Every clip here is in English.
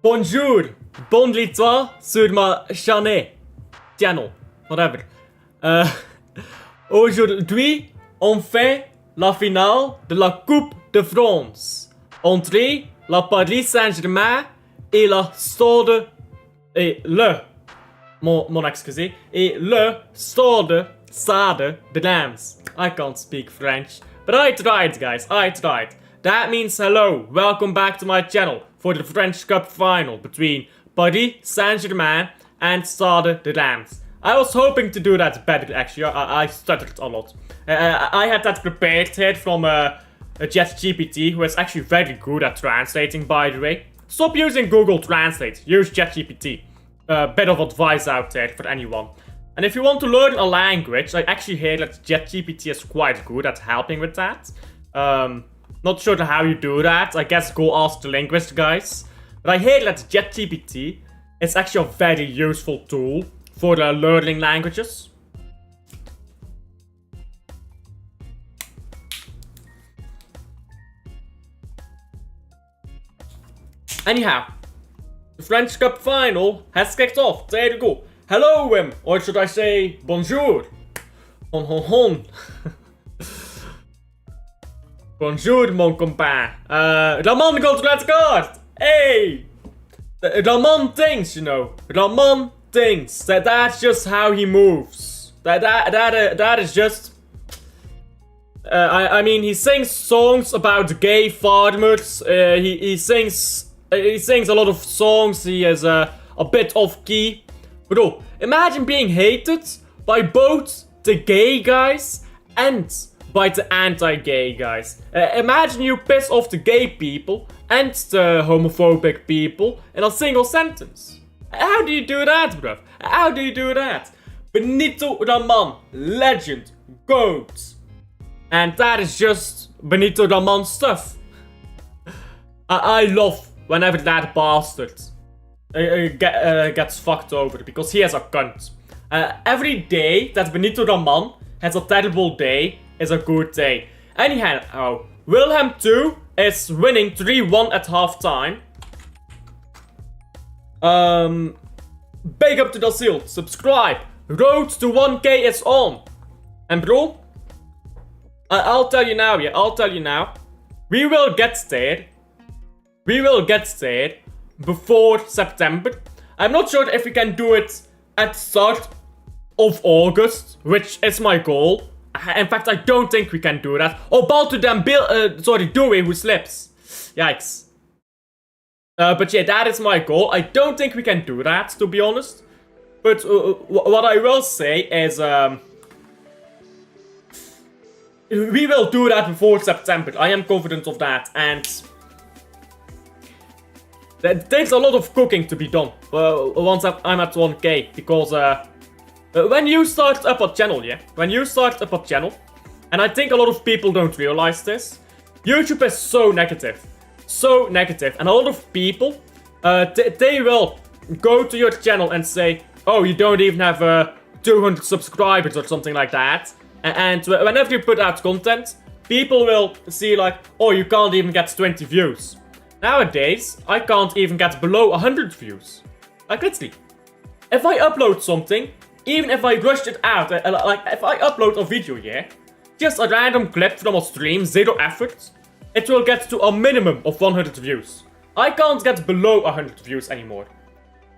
Bonjour, bon toi sur ma channel, whatever. Aujourd'hui, on fait la finale de la Coupe de France. Entre la Paris Saint-Germain et la Stade et mon excusez, et le Stade de Reims. I can't speak French, but I tried, guys. I tried. That means hello, welcome back to my channel for the French Cup final between Paris Saint-Germain and Stade de Reims. I was hoping to do that better, actually. I stuttered a lot. I had that prepared here from ChatGPT, who is actually very good at translating, by the way. Stop using Google Translate, use ChatGPT. Bit of advice out there for anyone. And if you want to learn a language, I actually hear that ChatGPT is quite good at helping with that. Not sure how you do that. I guess go ask the linguist guys. But I hear that ChatGPT is actually a very useful tool for learning languages. Anyhow, the French Cup final has kicked off. There you go. Hello, Wim. Or should I say bonjour? Hon. Bonjour, mon copain. Ramon got red card. Hey! Ramon thinks, you know. Ramon thinks that that's just how he moves. That is just... I mean, he sings songs about gay farmers. He sings a lot of songs. He is a bit off key. Bro, imagine being hated by both the gay guys and by the anti-gay guys. Imagine you piss off the gay people and the homophobic people in a single sentence. How do you do that, bruv? How do you do that? Benito Raman, legend, GOAT. And that is just Benito Raman stuff. I love whenever that bastard gets fucked over because he is a cunt. Every day that Benito Raman has a terrible day is a good day. Anyhow, Wilhelm 2 is winning 3-1 at halftime. Big up to the seal, subscribe. Road to 1k is on. And bro, I'll tell you now, yeah, I'll tell you now. We will get there. We will get there before September. I'm not sure if we can do it at the start of August, which is my goal. In fact, I don't think we can do that. Oh, ball to them, Dewey who slips. Yikes. But yeah, that is my goal. I don't think we can do that, to be honest. But what I will say is, we will do that before September. I am confident of that, and there's a lot of cooking to be done once I'm at 1k, because when you start up a channel, yeah? When you start up a channel, and I think a lot of people don't realize this, YouTube is so negative. So negative. And a lot of people, they will go to your channel and say, oh, you don't even have 200 subscribers or something like that. And whenever you put out content, people will see like, oh, you can't even get 20 views. Nowadays, I can't even get below 100 views. Like, literally. If I upload something, even if I rushed it out, like if I upload a video, yeah, just a random clip from a stream, 0 effort, it will get to a minimum of 100 views. I can't get below 100 views anymore.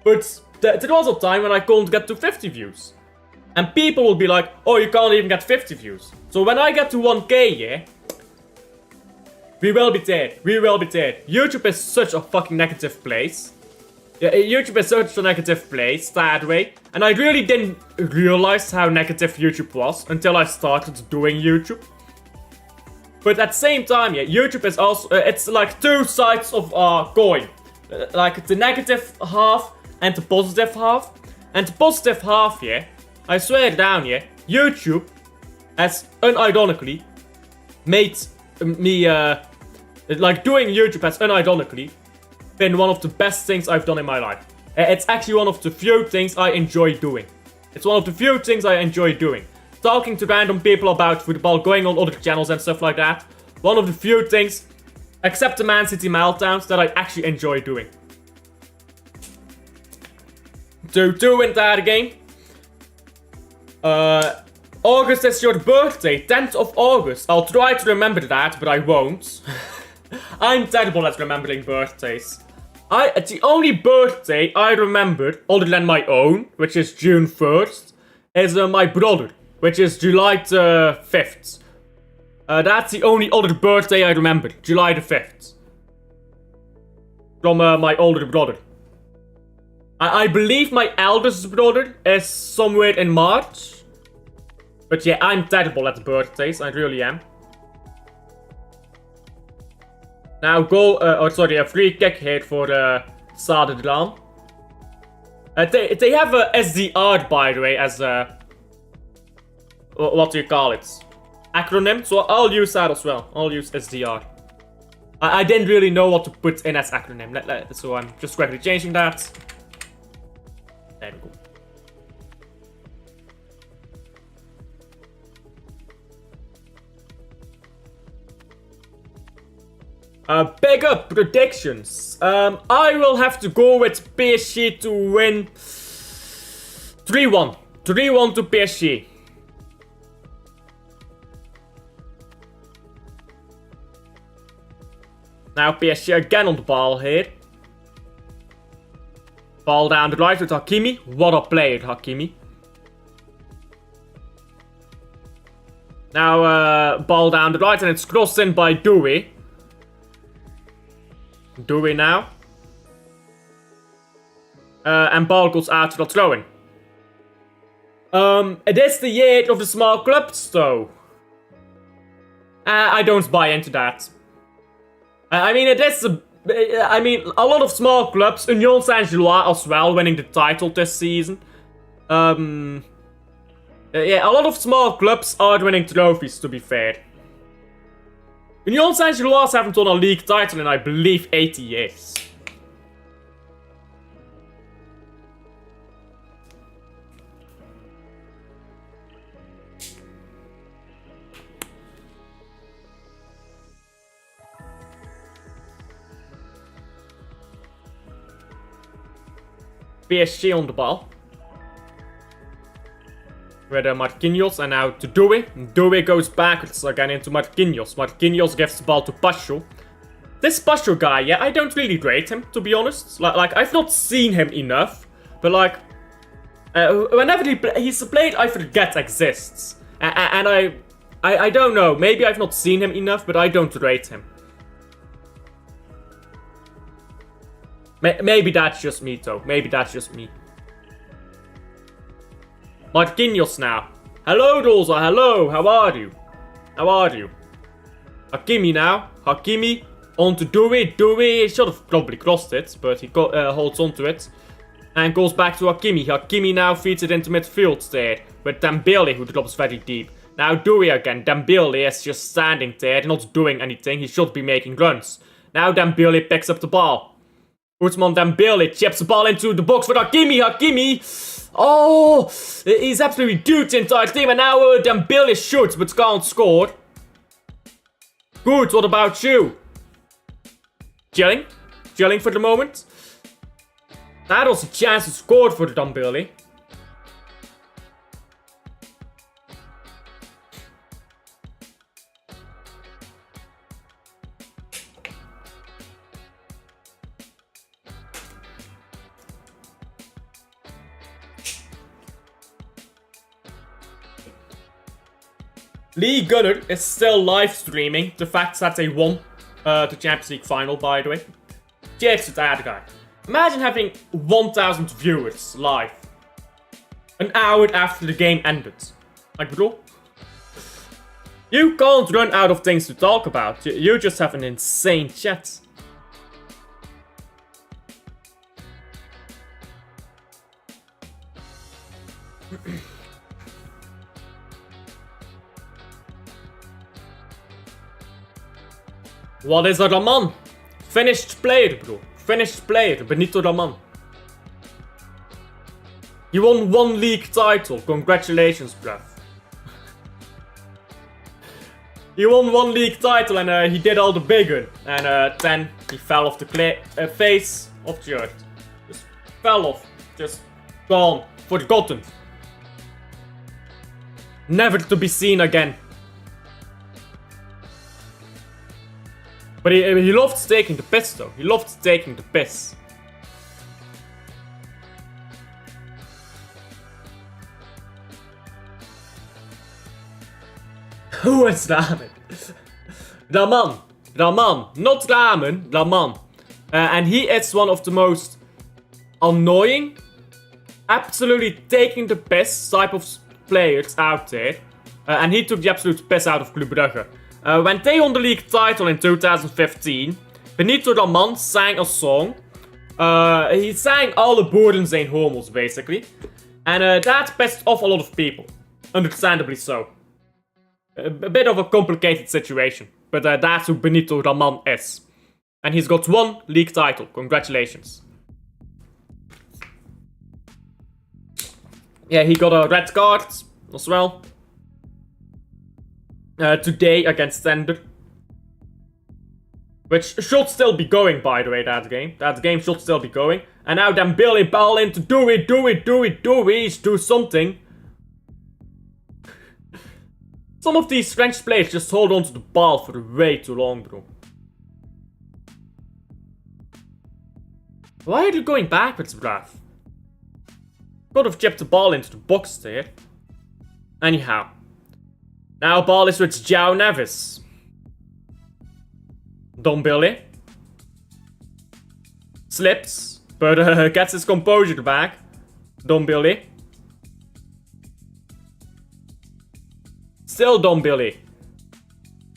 But there was a time when I couldn't get to 50 views. And people will be like, oh, you can't even get 50 views. So when I get to 1k, yeah, we will be there. We will be there. YouTube is such a fucking negative place. Yeah, YouTube is such a negative place that way. And I really didn't realize how negative YouTube was until I started doing YouTube. But at the same time, yeah, YouTube is also, it's like two sides of a coin. Like the negative half and the positive half. And the positive half, yeah, I swear down, yeah, YouTube has unironically made me, like doing YouTube has unironically been one of the best things I've done in my life. It's actually one of the few things I enjoy doing. It's one of the few things I enjoy doing. Talking to random people about football, going on other channels and stuff like that. One of the few things, except the Man City meltdowns, that I actually enjoy doing. to win that game. August is your birthday, 10th of August. I'll try to remember that, but I won't. I'm terrible at remembering birthdays. The only birthday I remembered, other than my own, which is June 1st, is my brother, which is July the 5th. That's the only other birthday I remember, July the 5th. From my older brother. I believe my eldest brother is somewhere in March. But yeah, I'm terrible at birthdays, I really am. Now a free kick here for Stade. They have a SDR, by the way, as what do you call it? Acronym, so I'll use that as well. I'll use SDR. I didn't really know what to put in as acronym, so I'm just quickly changing that. There we go. Bigger predictions. I will have to go with PSG to win 3-1. 3-1 to PSG. Now PSG again on the ball here. Ball down the right with Hakimi. What a player, Hakimi. Now ball down the right and it's crossed in by Dewey. Dewey now. And ball goes out to the throw-in. It is the year of the small clubs though. I don't buy into that. I mean, it is a lot of small clubs, Union Saint-Gilloise as well, winning the title this season. Yeah, a lot of small clubs are winning trophies, to be fair. Union Saint-Gilloise haven't won a league title in, I believe, 80 years. PSG on the ball. With Marquinhos and now to Dewey. Dewey goes backwards again into Marquinhos. Marquinhos gives the ball to Pacho. This Pacho guy, yeah, I don't really rate him, to be honest. Like I've not seen him enough. But like, whenever he's played, I forget exists. And I don't know, maybe I've not seen him enough, but I don't rate him. Maybe that's just me, though. Maybe that's just me. Marquinhos now. Hello, Rosa. Hello. How are you? How are you? Hakimi now. Hakimi on to Dewey. Dewey should have probably crossed it, but he holds on to it. And goes back to Hakimi. Hakimi now feeds it into midfield there. With Dembele, who drops very deep. Now Dewey again. Dembele is just standing there, not doing anything. He should be making runs. Now Dembele picks up the ball. Ousmane Dembele chips the ball into the box for Hakimi. Hakimi! Oh! He's absolutely duped the entire team. And now Dembele shoots but can't score. Good, what about you? Chilling? Chilling for the moment? That was a chance to score for Dembele. Lee Gunner is still live streaming the fact that they won the Champions League final, by the way. Cheers to that guy. Imagine having 1,000 viewers live an hour after the game ended. Like, bro, you can't run out of things to talk about. You just have an insane chat. Wat is dat een man? Finished player, bro. Finished player, Benito Raman. You won one league title. Congratulations, bruv. He won one league title and he did all the bigger. And then he fell off the face of the earth. Just fell off. Just Gone. Forgotten. Never to be seen again. But he loved taking the piss though. He loved taking the piss. Who is Ramen? Raman. Raman. Not Ramen. Raman. And he is one of the most annoying, absolutely taking the piss type of players out there. And he took the absolute piss out of Club Brugge. When they won the league title in 2015, Benito Raman sang a song. He sang all the boeren zijn homos, basically. And that pissed off a lot of people. Understandably so. A bit of a complicated situation. But that's who Benito Raman is. And he's got one league title. Congratulations. Yeah, he got a red card as well. Today against Stade. Which should still be going, by the way, that game. That game should still be going. And now then Billy ball in to do something. Some of these French players just hold on to the ball for way too long, bro. Why are you going backwards, bruv? Could have chipped the ball into the box there. Anyhow. Now ball is with João Neves. Don Billy. Slips, but gets his composure back. Don Billy. Still Don Billy.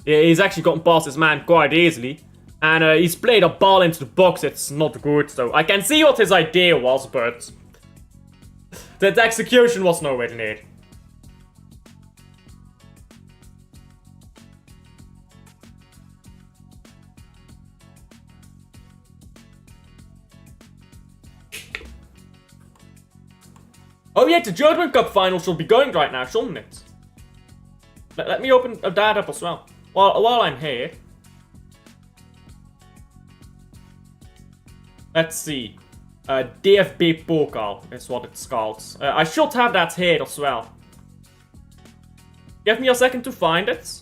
Yeah, he's actually gotten past his man quite easily. And he's played a ball into the box. It's not good, though. I can see what his idea was, but the execution was nowhere near. Oh yeah, the German Cup final should be going right now, shouldn't it? Let me open that up as well. While I'm here. Let's see. DFB Pokal is what it's called. I should have that here as well. Give me a second to find it.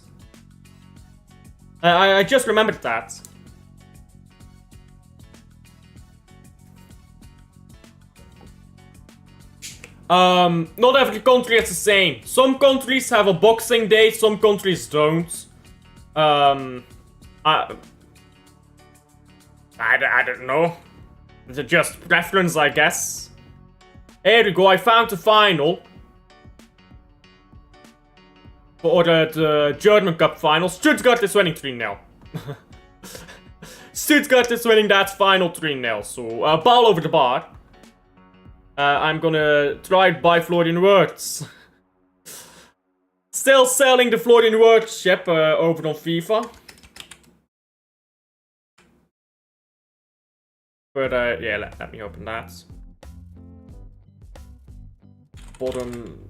I just remembered that. Not every country is the same. Some countries have a boxing day, some countries don't. I don't know. It's just preference, I guess. Here we go, I found the final. For the German Cup final. Stuttgart is winning 3-0. Stuttgart is winning that final 3-0. So, ball over the bar. I'm gonna try to buy Florian Wirtz. Still selling the Florian Wirtz ship over on FIFA. But yeah, let me open that. Bottom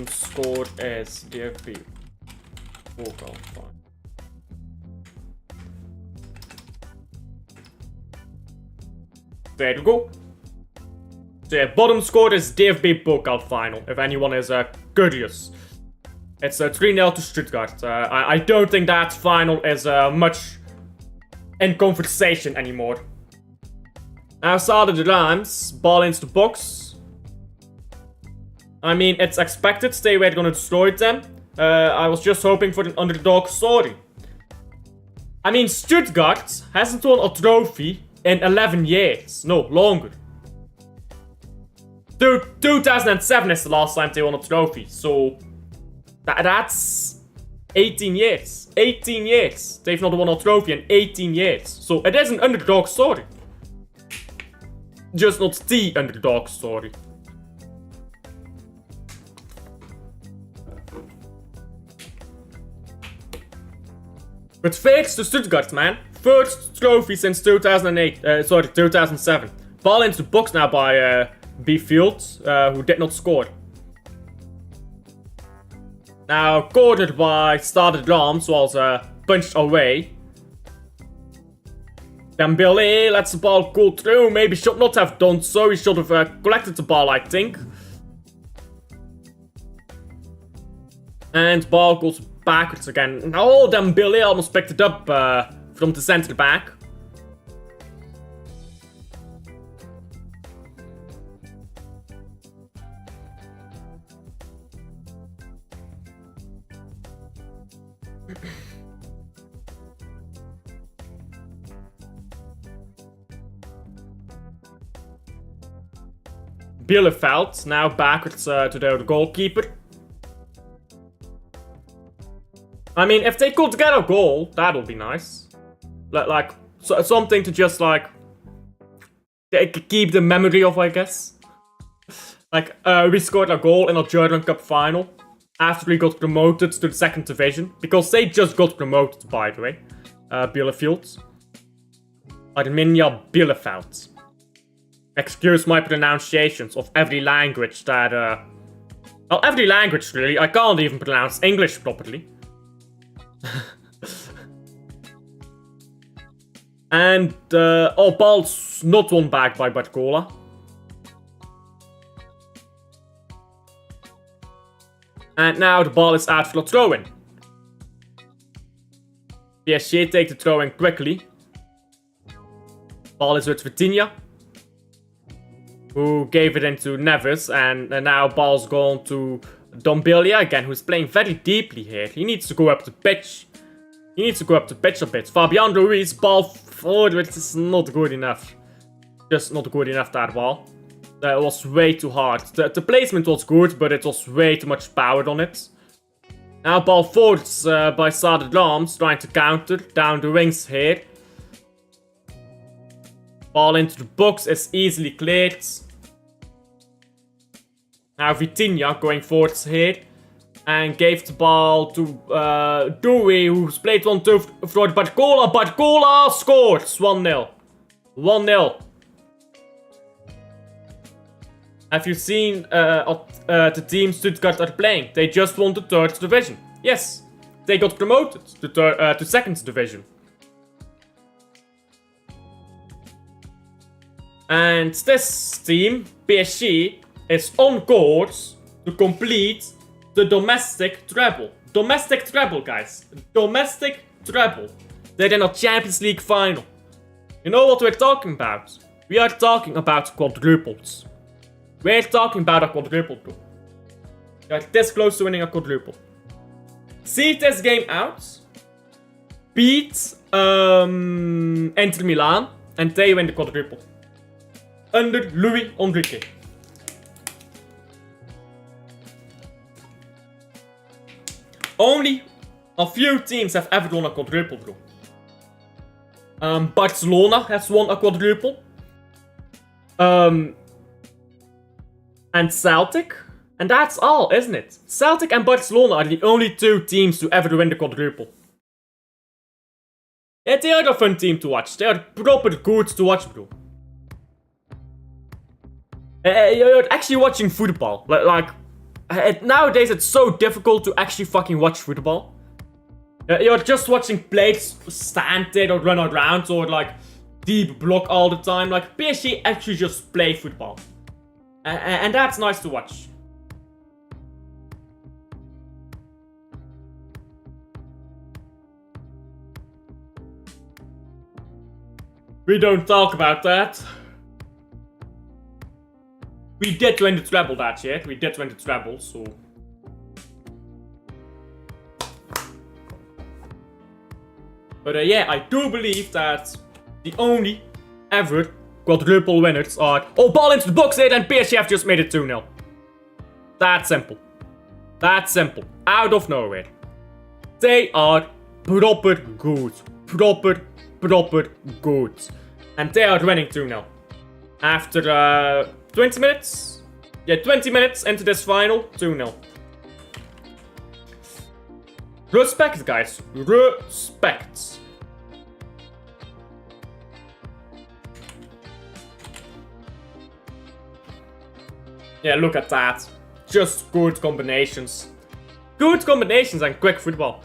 scored is DFB. Pokal, fine. There you go. So yeah, bottom scored is DFB Pokal final, if anyone is curious. It's 3-0 to Stuttgart. I don't think that final is much in conversation anymore. Now Stade Reims, ball into the box. I mean, it's expected they were gonna destroy them. I was just hoping for an underdog story. I mean, Stuttgart hasn't won a trophy in 11 years. No, longer. 2007 is the last time they won a trophy, so that's 18 years. 18 years. They've not won a trophy in 18 years. So it is an underdog story. Just not the underdog story. But thanks to Stuttgart, man. First trophy since 2007. Ball into the box now by B. Fields, who did not score. Now, cornered by Stade Reims was punched away. Dembele lets the ball go through. Maybe should not have done so. He should have collected the ball, I think. And ball goes backwards again. Oh, Dembele almost picked it up from the center back. Bielefeld now backwards to their goalkeeper. I mean, if they could get a goal, that'll be nice. Like something to just like keep the memory of, I guess. Like we scored a goal in a German Cup final after we got promoted to the second division, because they just got promoted, by the way. Bielefeld. Arminia Bielefeld. Excuse my pronunciations of every language that, well, every language really. I can't even pronounce English properly. And, oh, ball's not won back by Barcola. And now the ball is out for a throw-in. PSG take the throw-in quickly. Ball is with Vitinha, who gave it into Neves, and now ball's gone to Dombelia again, who's playing very deeply here. He needs to go up the pitch. He needs to go up the pitch a bit. Fabian Ruiz, ball forward, which is not good enough. Just not good enough, that ball. That was way too hard. The placement was good, but it was way too much power on it. Now ball forwards by Stade Reims, trying to counter down the wings here. Ball into the box is easily cleared. Now Vitinha going forwards here. And gave the ball to Dewey, who's played 1-2 for Barcola. Barcola scores 1-0. 1-0. Have you seen the team Stuttgart are playing? They just won the 3rd division. Yes, they got promoted to 2nd division. And this team, PSG, is on course to complete the domestic treble. Domestic treble, guys. Domestic treble. They're in a Champions League final. You know what we're talking about? We are talking about quadruples. We're talking about a quadruple, bro. We are this close to winning a quadruple. See this game out. Beat Inter Milan. And they win the quadruple. Under Luis Enrique. Only a few teams have ever won a quadruple, bro. Barcelona has won a quadruple. And Celtic. And that's all, isn't it? Celtic and Barcelona are the only 2 teams to ever win the quadruple. Yeah, they are a fun team to watch. They are proper good to watch, bro. You're actually watching football. Nowadays it's so difficult to actually fucking watch football. You're just watching players stand there or run around or like deep block all the time. Like PSG actually just play football. And that's nice to watch. We don't talk about that. We did win the treble that year. We did win the treble, so... But yeah, I do believe that the only ever quadruple winners are... Oh, ball into the box there, and PSG have just made it 2-0. That simple. That simple. Out of nowhere. They are proper good. Proper good. And they are winning 2-0. After 20 minutes? Yeah, 20 minutes into this final, 2-0. Respect, guys. Respect. Yeah, look at that. Just good combinations. Good combinations and quick football.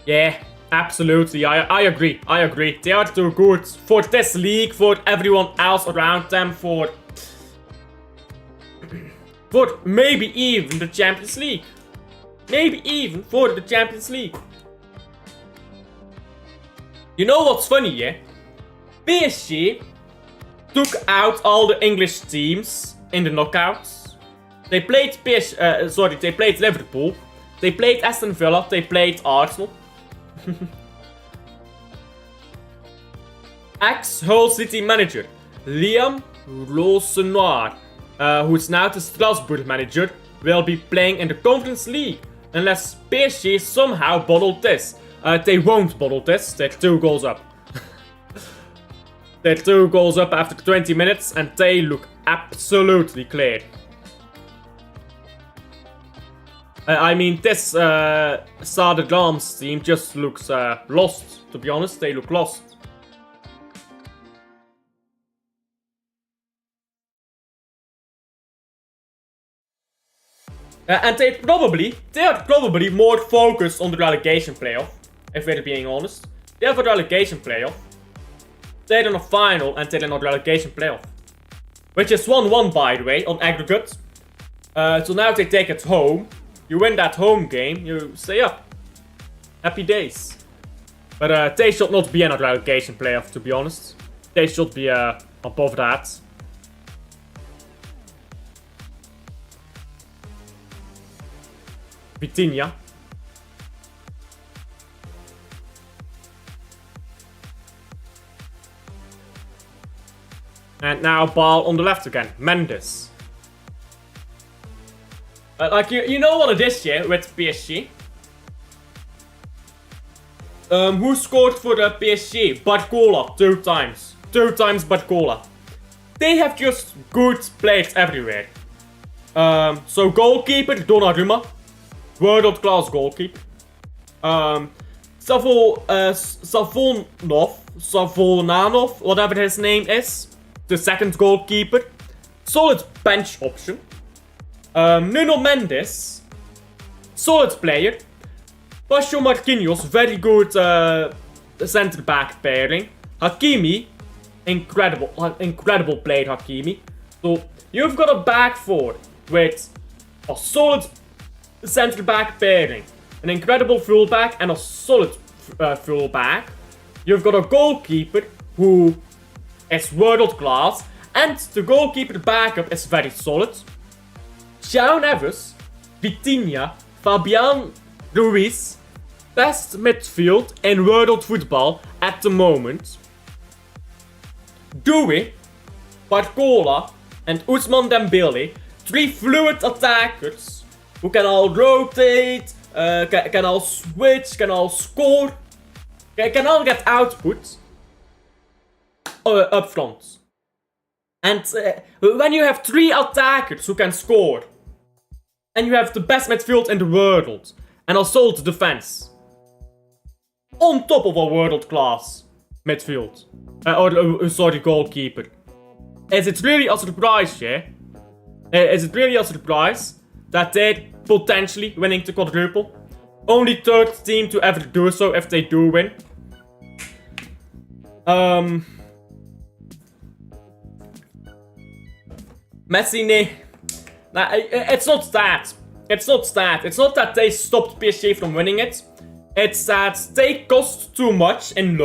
Yeah, absolutely. I agree. I agree. They are too good for this league, for everyone else around them, for maybe even the Champions League. Maybe even for the Champions League. You know what's funny, yeah? PSG took out all the English teams in the knockouts. They played they played Liverpool. They played Aston Villa. They played Arsenal. Ex-Hull City manager Liam Rossenoir, who's now the Strasbourg manager, will be playing in the Conference League unless PSG somehow bottled this. They won't bottle this. They're 2 goals up. They're 2 goals up after 20 minutes and they look absolutely clear. I mean, this Stade Reims team just looks lost, to be honest. They look lost. And they are probably more focused on the relegation playoff, if we're being honest. They have a relegation playoff. They're in a final and they're in a relegation playoff. Which is 1-1, by the way, on aggregate. So now they take it home. You win that home game, you stay up. Happy days. But they should not be in a relegation playoff, to be honest. They should be above that. Vitinha. And now ball on the left again. Mendes. Like, you know what it is, yeah, with PSG? Who scored for the PSG? Barcola, 2 times. 2 times Barcola. They have just good players everywhere. So goalkeeper, Donnarumma. World class goalkeeper. Savonanov, whatever his name is. The second goalkeeper. Solid bench option. Nuno Mendes. Solid player. Pacho Marquinhos, very good centre back pairing. Hakimi, incredible player Hakimi. So you've got a back four with a solid centre back pairing, an incredible fullback and a solid fullback. You've got a goalkeeper who is world class, and the goalkeeper backup is very solid. João Neves, Vitinha, Fabian Ruiz, best midfield in world football at the moment. Doué, Barcola and Ousmane Dembele, 3 fluid attackers who can all rotate, can all switch, can all score, can all get output up front. And when you have 3 attackers who can score, and you have the best midfield in the world, and a solid defense, on top of a world-class midfield, goalkeeper, is it really a surprise, yeah? Is it really a surprise that they're potentially winning the quadruple? Only 3rd team to ever do so if they do win. Messi, nah, it's not that. It's not that. It's not that they stopped PSG from winning it. It's that they cost too much in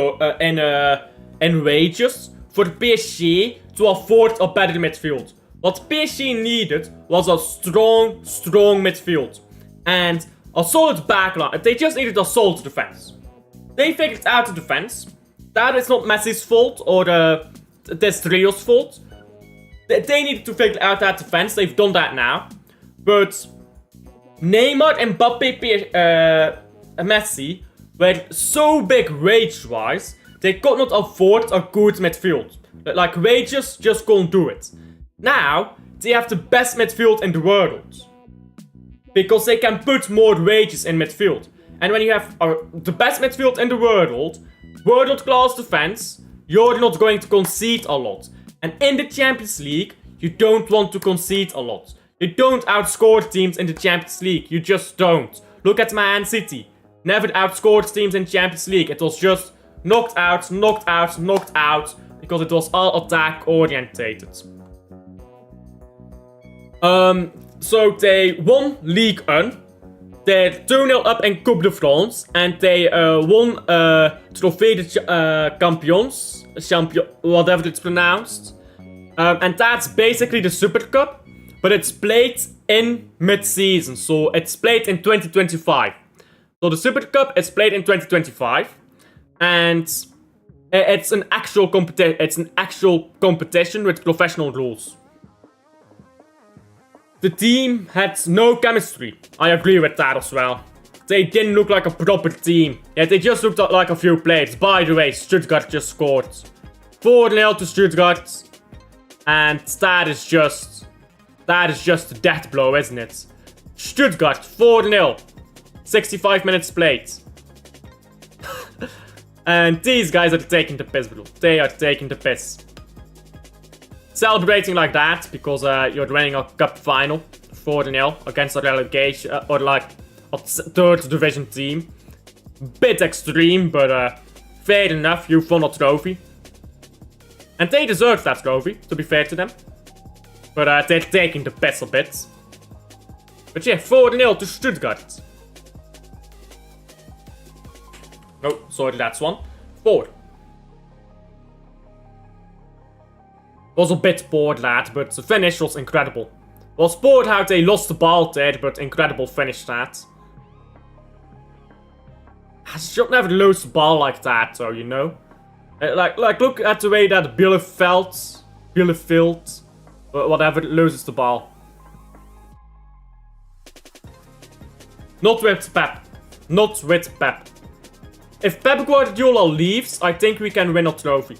wages for PSG to afford a better midfield. What PSG needed was a strong midfield and a solid backline. They just needed a solid defense. They figured out the defense. That is not Messi's fault or this trio's fault. They needed to figure out that defense. They've done that now. But Neymar, Mbappe, Messi were so big wage-wise, they could not afford a good midfield. Like, wages just can't do it. Now, they have the best midfield in the world. Because they can put more wages in midfield. And when you have the best midfield in the world-class defense, you're not going to concede a lot. And in the Champions League, you don't want to concede a lot. You don't outscore teams in the Champions League. You just don't. Look at Man City. never outscored teams in Champions League. It was just knocked out, knocked out, knocked out, because it was all attack orientated. So they won Ligue 1. They're 2-0 up in Coupe de France. And they won Trophée de Champions. Whatever it's pronounced. And that's basically the Super Cup. But it's played in mid-season. So it's played in 2025. So the Super Cup is played in 2025. And it's an actual competition with professional rules. The team had no chemistry. I agree with that as well. They didn't look like a proper team. Yeah, they just looked like a few players. By the way, Stuttgart just scored 4-0 to Stuttgart. And that is just a death blow, isn't it? Stuttgart, 4-0. 65 minutes played. And these guys are taking the piss, bro. They are taking the piss. Celebrating like that because you're winning a cup final 4-0 against a relegation or like a third division team. Bit extreme, but fair enough. You've won a trophy, and they deserve that trophy. To be fair to them, but they're taking the piss a bit. But yeah, 4-0 to Stuttgart. Oh, sorry, that's 4. Was a bit bored, that, but the finish was incredible. Was bored how they lost the ball there, but incredible finish, that. I should never lose the ball like that, though, you know. Like look at the way that Bielefeld, whatever, loses the ball. Not with Pep. Not with Pep. If Pep Guardiola leaves, I think we can win a trophy.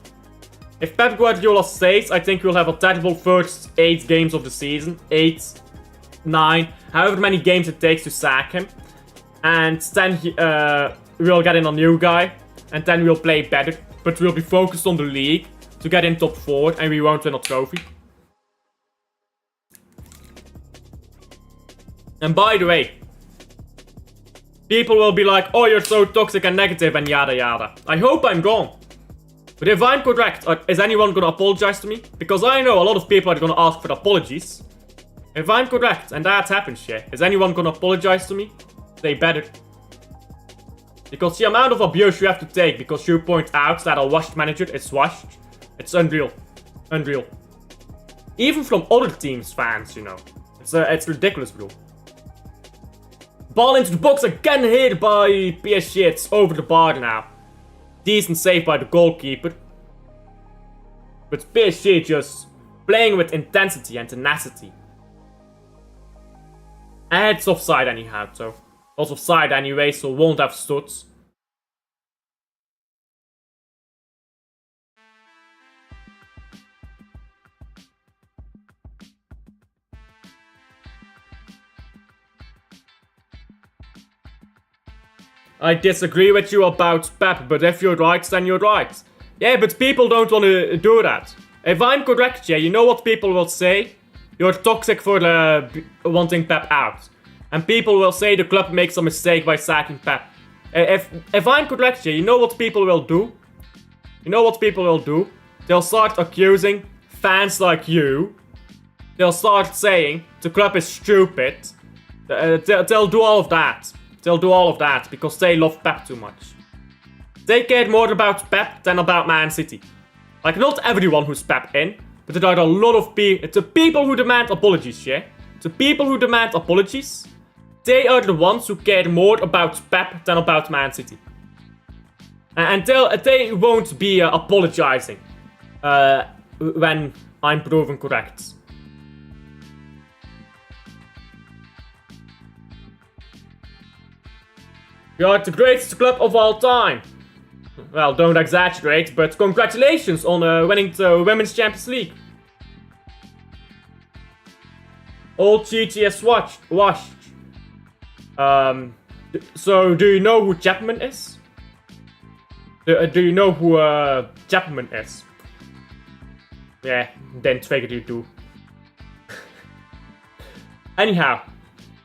If Pep Guardiola stays, I think we'll have a terrible first 8 games of the season. 8, 9, however many games it takes to sack him. And then we'll get in a new guy. And then we'll play better. But we'll be focused on the league to get in top 4. And we won't win a trophy. And by the way, people will be like, oh, you're so toxic and negative and yada yada. I hope I'm wrong. But if I'm correct, is anyone gonna apologize to me? Because I know a lot of people are gonna ask for apologies. If I'm correct, and that happens, yeah, is anyone gonna apologize to me? They better. Because the amount of abuse you have to take because you point out that a washed manager is washed, it's unreal. Unreal. Even from other teams' fans, you know. It's ridiculous, bro. Ball into the box again here by PSG. It's over the bar now. Decent save by the goalkeeper. But PSG just playing with intensity and tenacity. And it's offside anyhow, so. Also offside anyway, so won't have stood. I disagree with you about Pep, but if you're right, then you're right. Yeah, but people don't want to do that. If I'm correct, yeah, you know what people will say? You're toxic for wanting Pep out. And people will say the club makes a mistake by sacking Pep. If I'm correct, yeah, you know what people will do? You know what people will do? They'll start accusing fans like you. They'll start saying the club is stupid. They'll do all of that. They'll do all of that because they love Pep too much. They care more about Pep than about Man City. Like, not everyone who's Pep in, but there are a lot of people. It's the people who demand apologies, yeah? The people who demand apologies, they are the ones who care more about Pep than about Man City. And they won't be apologizing when I'm proven correct. We are the greatest club of all time. Well, don't exaggerate, but congratulations on winning the Women's Champions League. All GT is washed. So do you know who Chapman is? Do you know who Chapman is? Yeah, didn't figure you do. Anyhow,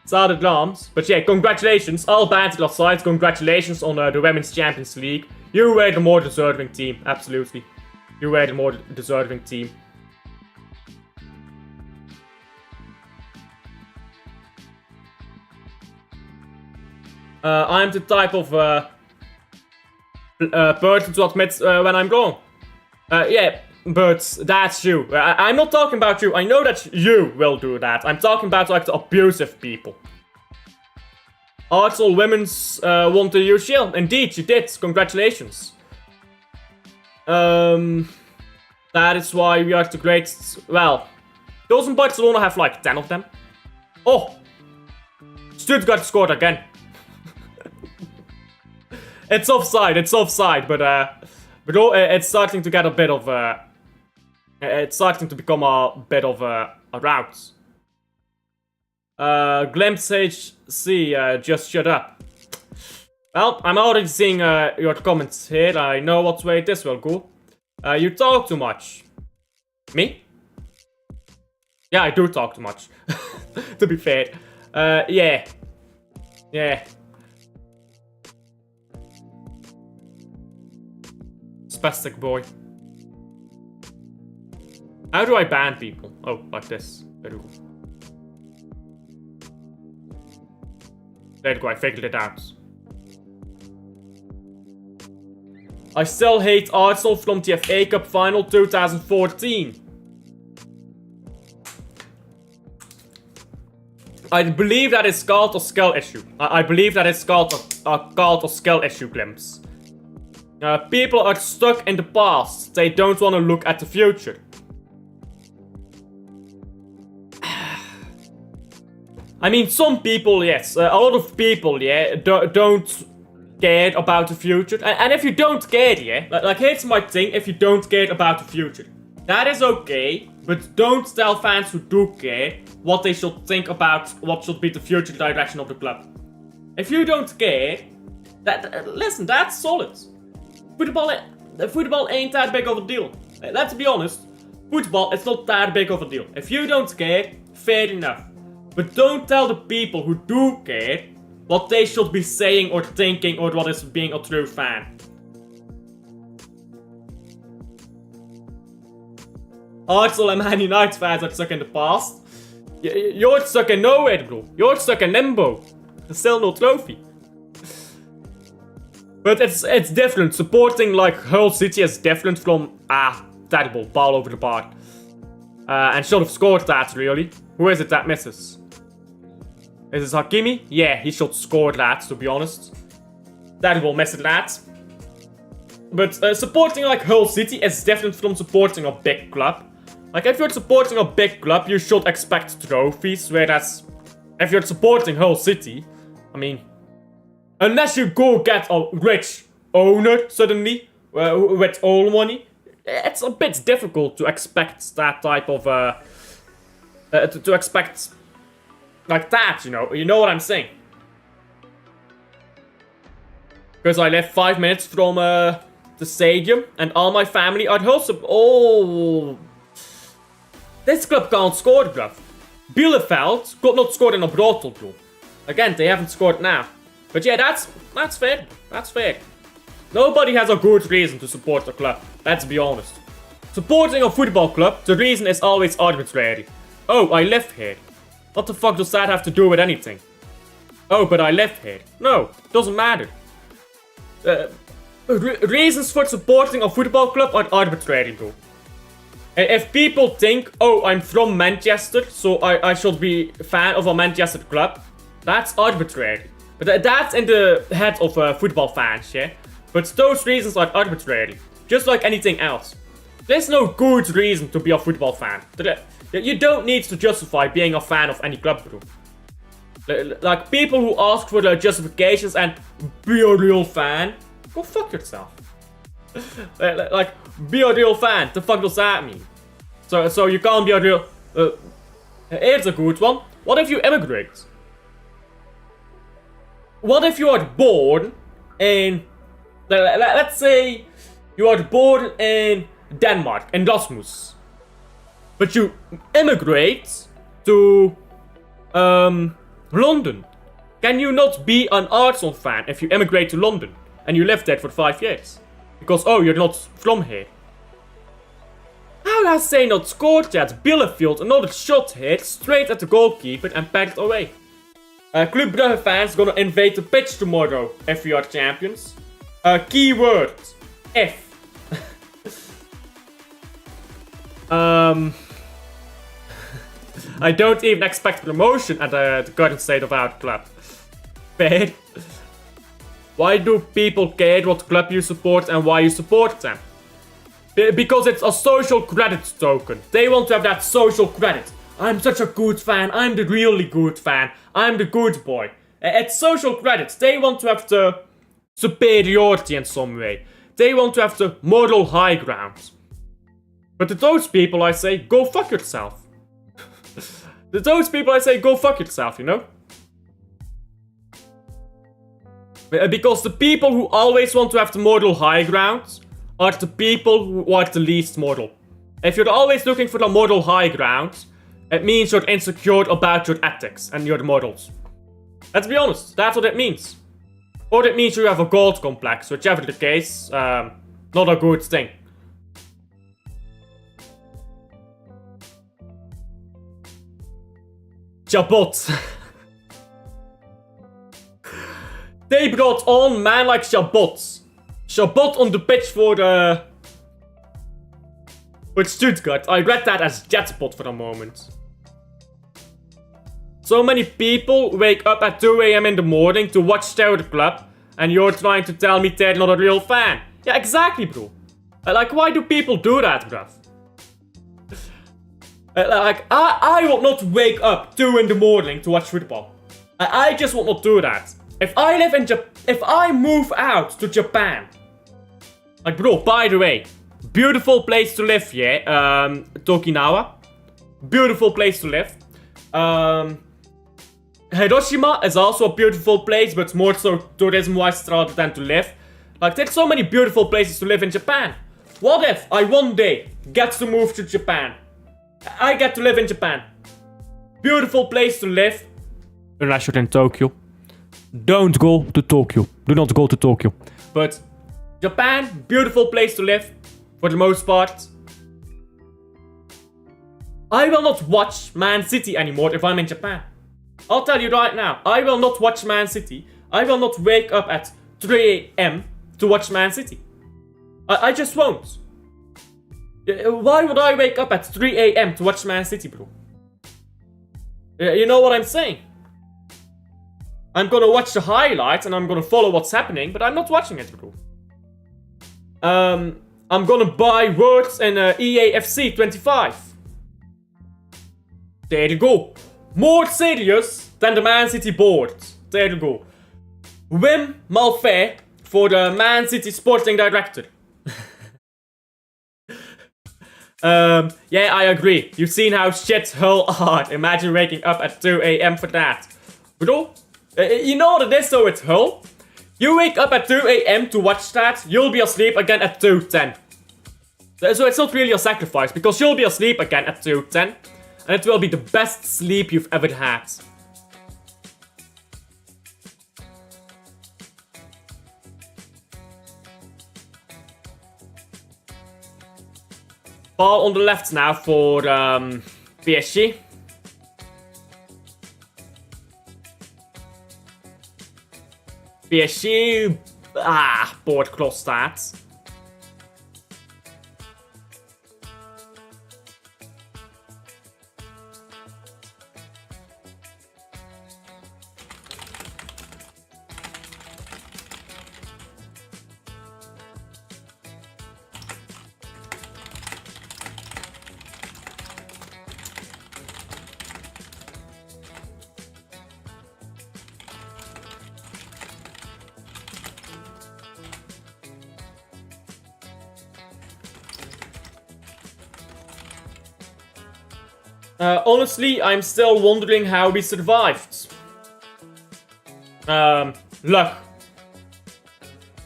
Stade Reims. But yeah, congratulations. All bands aside, congratulations on the Women's Champions League. You were the more deserving team, absolutely. You were the more deserving team. I'm the type of person to admit when I'm wrong. Yeah, but that's you. I'm not talking about you. I know that you will do that. I'm talking about like the abusive people. Arsenal Women's won the UCL. Indeed, you did. Congratulations. That is why we are the greatest. Well, doesn't Barcelona have like 10 of them? Oh, Stuttgart scored again. It's offside, but it's starting to get a bit of it's starting to become a bit of a rout. Glimpse HC, just shut up. Well, I'm already seeing your comments here. I know what way this will go. You talk too much. Me? Yeah, I do talk too much. To be fair. Yeah. Yeah. Spastic boy. How do I ban people? Oh, like this. There we go. There we go, I figured it out. I still hate Arsenal from the FA Cup final 2014. I believe that is called a skill issue. I believe that is called a skill issue, Glimpse. People are stuck in the past. They don't want to look at the future. I mean, some people, yes. A lot of people, yeah, don't care about the future. And if you don't care, yeah, like here's my thing. If you don't care about the future, that is okay. But don't tell fans who do care what they should think about what should be the future direction of the club. If you don't care, listen, that's solid. Football ain't that big of a deal. Let's be honest. Football is not that big of a deal. If you don't care, fair enough. But don't tell the people who do care what they should be saying or thinking or what is being a true fan. Arsenal and Man United fans are stuck in the past. You're stuck in nowhere, bro. You're stuck in limbo. There's still no trophy. But it's different. Supporting like Hull City is different from terrible ball over the bar. And should have scored that really. Who is it that misses? Is it Hakimi? Yeah, he should score that, to be honest. Terrible miss at that. But supporting like Hull City is different from supporting a big club. Like if you're supporting a big club, you should expect trophies. Whereas if you're supporting Hull City, I mean, unless you go get a rich owner suddenly with all money, it's a bit difficult to expect that type of to expect like that. You know what I'm saying? Because I live 5 minutes from the stadium, and all my family are Hull. Oh, this club can't score, bruv. Bielefeld could not score in a brothel, bro. Again, they haven't scored now. But yeah, that's fair. That's fair. Nobody has a good reason to support a club. Let's be honest. Supporting a football club, the reason is always arbitrary. Oh, I live here. What the fuck does that have to do with anything? Oh, but I live here. No, doesn't matter. Reasons for supporting a football club are arbitrary, bro. If people think, oh, I'm from Manchester, so I should be a fan of a Manchester club, that's arbitrary. But that's in the head of football fans, yeah? But those reasons are arbitrary, just like anything else. There's no good reason to be a football fan. You don't need to justify being a fan of any club, bro. Like, people who ask for the justifications and be a real fan, go fuck yourself. Like, be a real fan, the fuck does that mean? So you can't be a real... here's a good one. What if you immigrate? What if you are born in... Let's say you are born in Denmark, in Rasmus. But you immigrate to London. Can you not be an Arsenal fan if you emigrate to London and you live there for 5 years? Because, oh, you're not from here. How has they not scored yet? Bielefeld, another shot hit straight at the goalkeeper and packed away. Club Brugge fans gonna invade the pitch tomorrow if we are champions. Keyword F. I don't even expect promotion at the current state of our club. Fair. Why do people care what club you support and why you support them? Because it's a social credit token. They want to have that social credit. I'm such a good fan. I'm the really good fan. I'm the good boy. It's social credit. They want to have the superiority in some way. They want to have the moral high ground. But to those people I say, go fuck yourself. To those people I say, go fuck yourself, you know? Because the people who always want to have the moral high ground are the people who are the least moral. If you're always looking for the moral high ground, it means you're insecure about your ethics and your morals. Let's be honest, that's what it means. Or it means you have a gold complex, whichever the case, not a good thing. Chabot. They brought on man like Chabot. Chabot on the pitch for Stuttgart. I read that as Jetspot for a moment. So many people wake up at 2 AM in the morning to watch their club, and you're trying to tell me they're not a real fan. Yeah, exactly, bro. Like, why do people do that, bruv? I will not wake up 2 in the morning to watch football. I just will not do that. If I move out to Japan, like, bro, by the way, beautiful place to live, yeah. Okinawa, beautiful place to live. Hiroshima is also a beautiful place, but more so tourism-wise rather than to live. Like, there's so many beautiful places to live in Japan. What if I one day get to move to Japan? I get to live in Japan. Beautiful place to live. Unless you're in Tokyo. Don't go to Tokyo. Do not go to Tokyo. But Japan, beautiful place to live. For the most part. I will not watch Man City anymore if I'm in Japan. I'll tell you right now. I will not watch Man City. I will not wake up at 3 AM to watch Man City. I just won't. Why would I wake up at 3 AM to watch Man City, bro? You know what I'm saying? I'm gonna watch the highlights and I'm gonna follow what's happening, but I'm not watching it, bro. I'm gonna buy words in EAFC 25. There you go. More serious than the Man City board. There you go. Wim Malfair for the Man City sporting director. Yeah, I agree. You've seen how shit Hull are. Imagine waking up at 2 AM for that. Bro, you know what it is though with Hull? You wake up at 2 AM to watch that, you'll be asleep again at 2:10. So it's not really a sacrifice, because you'll be asleep again at 2:10. And it will be the best sleep you've ever had. Ball on the left now for PSG. PSG... board cross that. Honestly, I'm still wondering how we survived. Luck.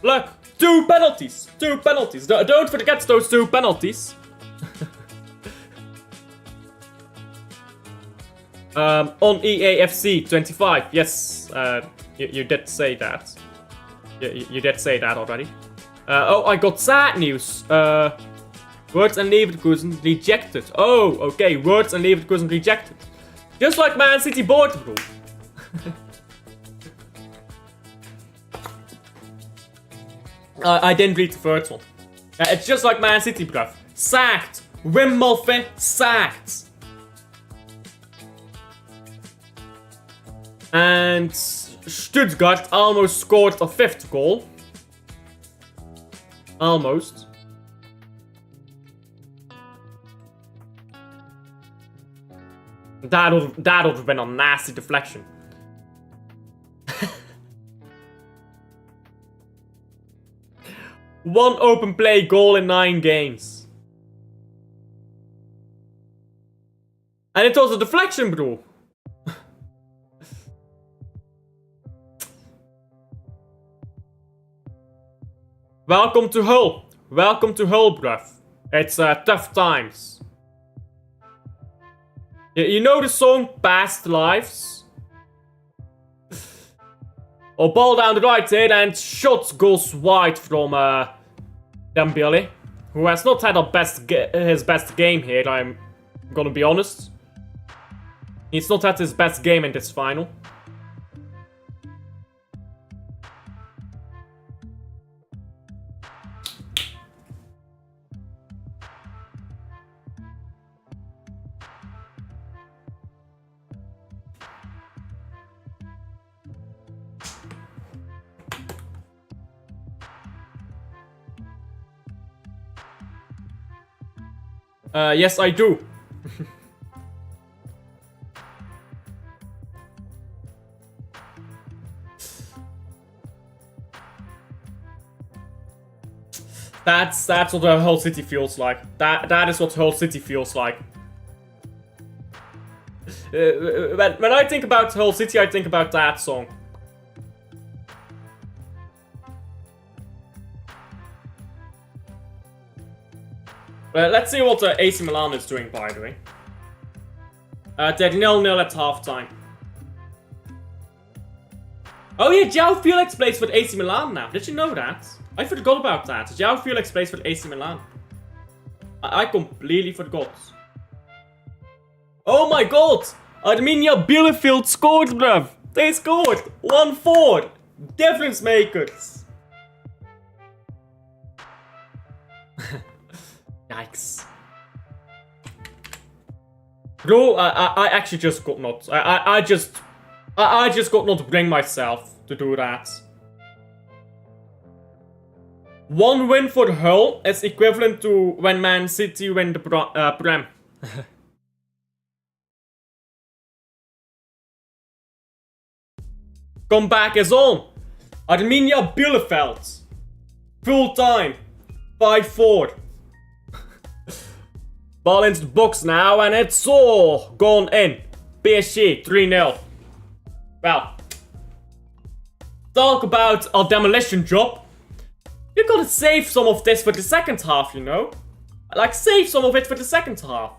Luck. 2 penalties. 2 penalties. Don't forget those 2 penalties. On EAFC 25. Yes, you did say that. You did say that already. Oh, I got sad news. Words and Leverkusen rejected. Oh, okay. Words and Leverkusen rejected. Just like Man City board, bro. I didn't read the first one. It's just like Man City, bruv. Sacked. Wim Malfin sacked. And Stuttgart almost scored a 5th goal. Almost. That would have been a nasty deflection. One open play goal in 9 games. And it was a deflection, bro. Welcome to Hull. Welcome to Hull, bruv. It's tough times. You know the song Past Lives? Or ball down the right here and shot goes wide from Dembele, who has not had his best game here, I'm gonna be honest. He's not had his best game in this final. Yes, I do. That's what the whole city feels like. That is what the whole city feels like. When I think about the whole city, I think about that song. Let's see what AC Milan is doing, by the way. They're 0-0 at halftime. Oh yeah, João Felix plays for AC Milan now. Did you know that? I forgot about that. João Felix plays for AC Milan. I completely forgot. Oh my god! Arminia Bielefeld scored, bruv! They scored! 1-4! Difference makers! Yikes. Bro, I actually just could not. I just could not bring myself to do that. One win for Hull is equivalent to when Man City win the Prem. Comeback is on. Arminia Bielefeld. Full time. 5-4. Ball into the box now, and it's all gone in. PSG 3-0. Well, talk about a demolition job. You gotta save some of this for the second half, you know? Like, save some of it for the second half.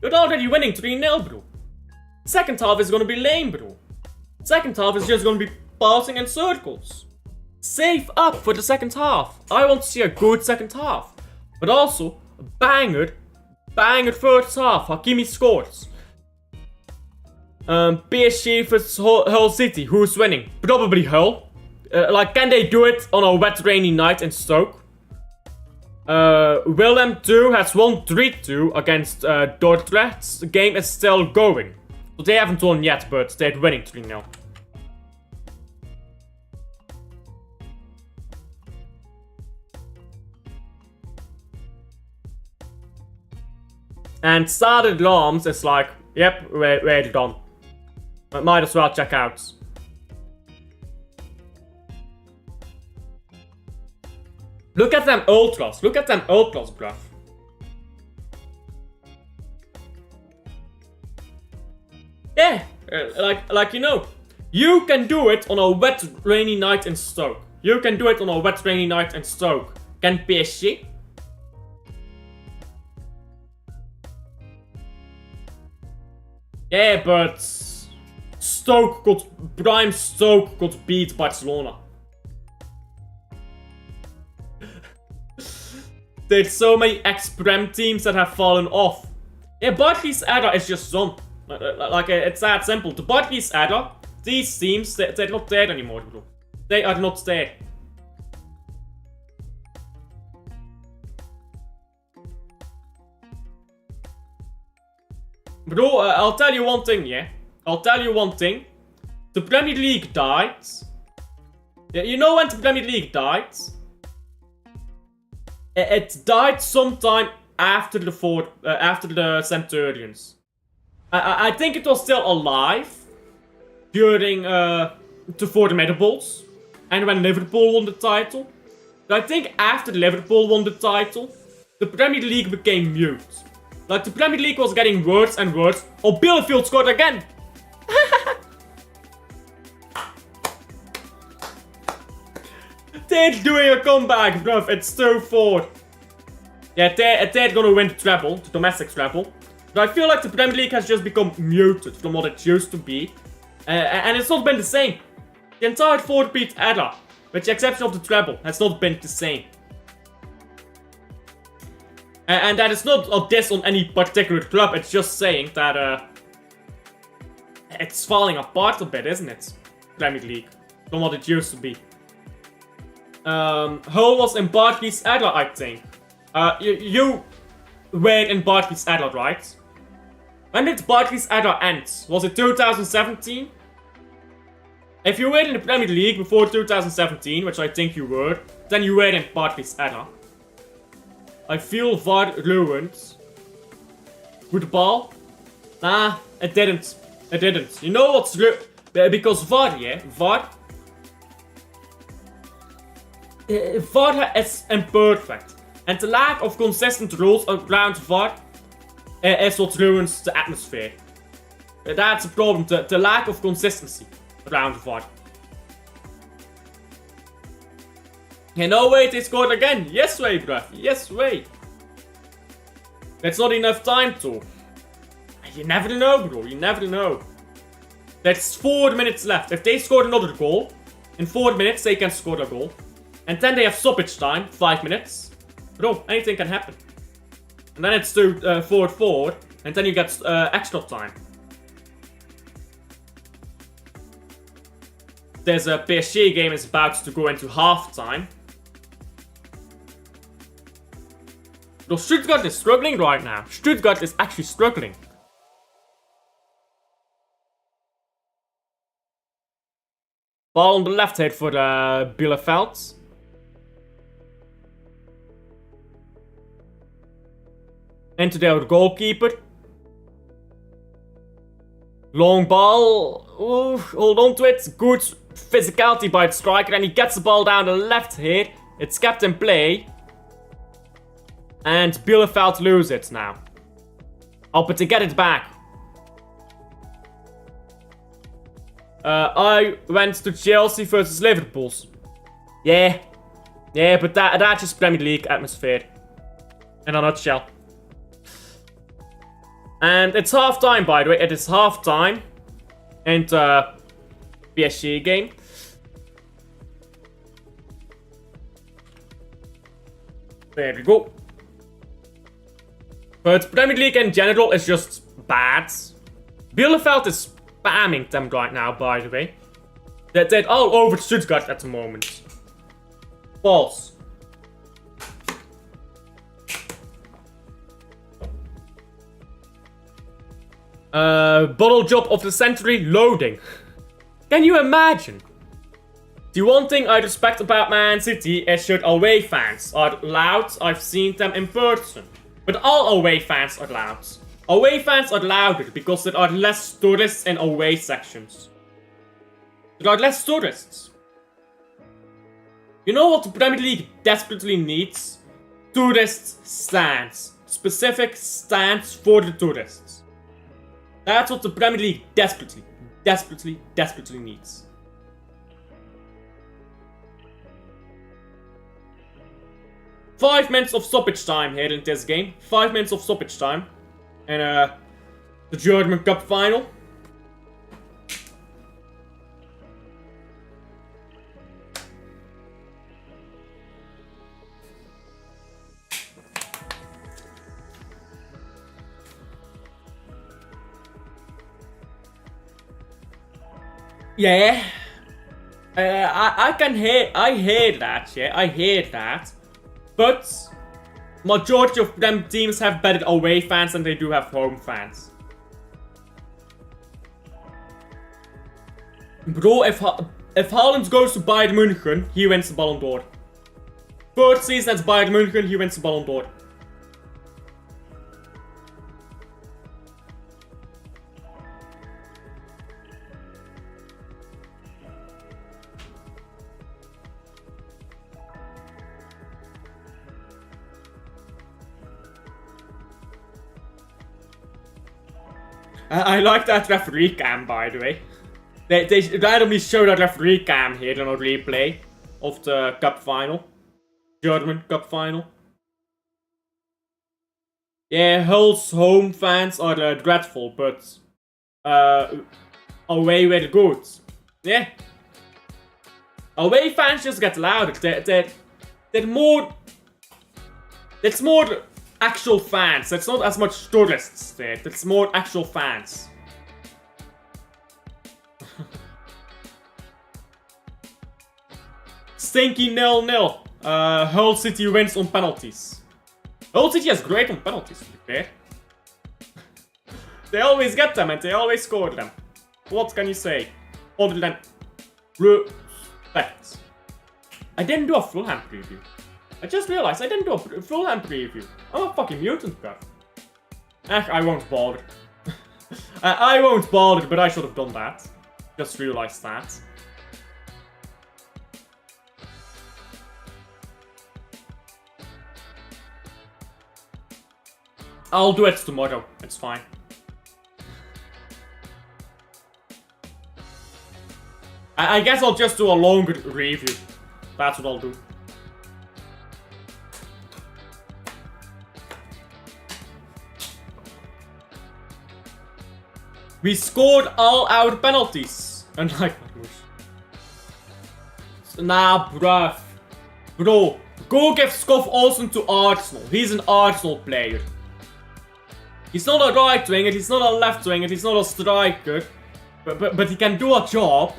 You're already winning 3-0, bro. Second half is gonna be lame, bro. Second half is just gonna be passing in circles. Save up for the second half. I want to see a good second half. But also, a banger first half. Hakimi scores. PSG vs Hull City. Who's winning? Probably Hull. Can they do it on a wet rainy night in Stoke? Willem 2 has won 3-2 against Dordrecht. The game is still going. So they haven't won yet, but they're winning 3-0. And Stade Reims is like, yep, we're done. Might as well check out. Look at them ultras. Look at them ultras, bruv. Yeah, like you know, you can do it on a wet, rainy night in Stoke. You can do it on a wet, rainy night in Stoke. Can PSG? Yeah, but Prime Stoke could beat Barcelona. There's so many ex-Prem teams that have fallen off. Yeah, Barclays era is just done. Like, it's that simple. The Barclays era, these teams, they're not there anymore, bro. They are not there. Bro, I'll tell you one thing, yeah? I'll tell you one thing. The Premier League died. Yeah, you know when the Premier League died? It died sometime after the Centurions. I think it was still alive during the Formidables and when Liverpool won the title. But I think after Liverpool won the title, the Premier League became mute. Like, the Premier League was getting worse and worse. Oh, Bielefeld scored again! They're doing a comeback, bruv. It's 2-4. Yeah, they're gonna win the treble, the domestic treble. But I feel like the Premier League has just become muted from what it used to be. And it's not been the same. The entire 4-beat era, with the exception of the treble, has not been the same. And that is not a diss on any particular club, it's just saying that it's falling apart a bit, isn't it? Premier League, from what it used to be. Hull was in Barclays era, I think. You were in Barclays era, right? When did Barclays era end? Was it 2017? If you were in the Premier League before 2017, which I think you were, then you were in Barclays era. I feel VAR ruined. With the ball? Nah, it didn't. It didn't. You know what's because VAR, yeah? VAR is imperfect. And the lack of consistent rules around VAR is what ruins the atmosphere. That's a problem, the lack of consistency around VAR. And no way, they scored again. Yes way, bruv. Yes way. That's not enough time to. You never know, bro. You never know. There's 4 minutes left. If they score another goal, in 4 minutes they can score a goal. And then they have stoppage time, 5 minutes. Bro, anything can happen. And then it's 4-4, and then you get extra time. There's a PSG game is about to go into halftime. Bro, Stuttgart is struggling right now. Stuttgart is actually struggling. Ball on the left here for Bielefeld. Into their goalkeeper. Long ball. Ooh, hold on to it. Good physicality by the striker. And he gets the ball down the left here. It's kept in play. And Bielefeld lose it now. Oh, but to get it back. I went to Chelsea versus Liverpool. Yeah. Yeah, but that's just Premier League atmosphere. In a nutshell. And it's half time, by the way. It is half time. And PSG game. There we go. But Premier League in general is just bad. Bielefeld is spamming them right now, by the way. They're all over Stuttgart at the moment. False. Bottle job of the century loading. Can you imagine? The one thing I respect about Man City is that away fans are loud. I've seen them in person. But all away fans are loud. Away fans are louder because there are less tourists in away sections. There are less tourists. You know what the Premier League desperately needs? Tourist stands. Specific stands for the tourists. That's what the Premier League desperately needs. Five minutes of stoppage time here in this game. 5 minutes of stoppage time. And The German Cup final. Yeah. I hear that, yeah, I hear that. But majority of them teams have better away fans than they do have home fans. Bro, if Haaland goes to Bayern München, he wins the Ballon d'Or. Third season at Bayern München, he wins the Ballon d'Or. I like that referee cam, by the way. They randomly show that referee cam here on a replay of the cup final. German Cup final. Yeah, Hull's home fans are dreadful, but away were good. Yeah. Away fans just get louder. They're more... It's more actual fans. It's not as much tourists there. It's more actual fans. Stinky 0-0. Hull City wins on penalties. Hull City is great on penalties, to be fair. They always get them and they always score them. What can you say? Other than respect. I didn't do a Fulham preview. I just realized I didn't do a Fulham preview. I'm a fucking mutant, bro. I won't bother. I won't bother, but I should have done that. Just realized that. I'll do it tomorrow. It's fine. I guess I'll just do a longer review. That's what I'll do. We scored all our penalties. Unlike nah, bruv. Bro, go give Scoff Olsen to Arsenal. He's an Arsenal player. He's not a right winger, he's not a left winger, he's not a striker. But he can do a job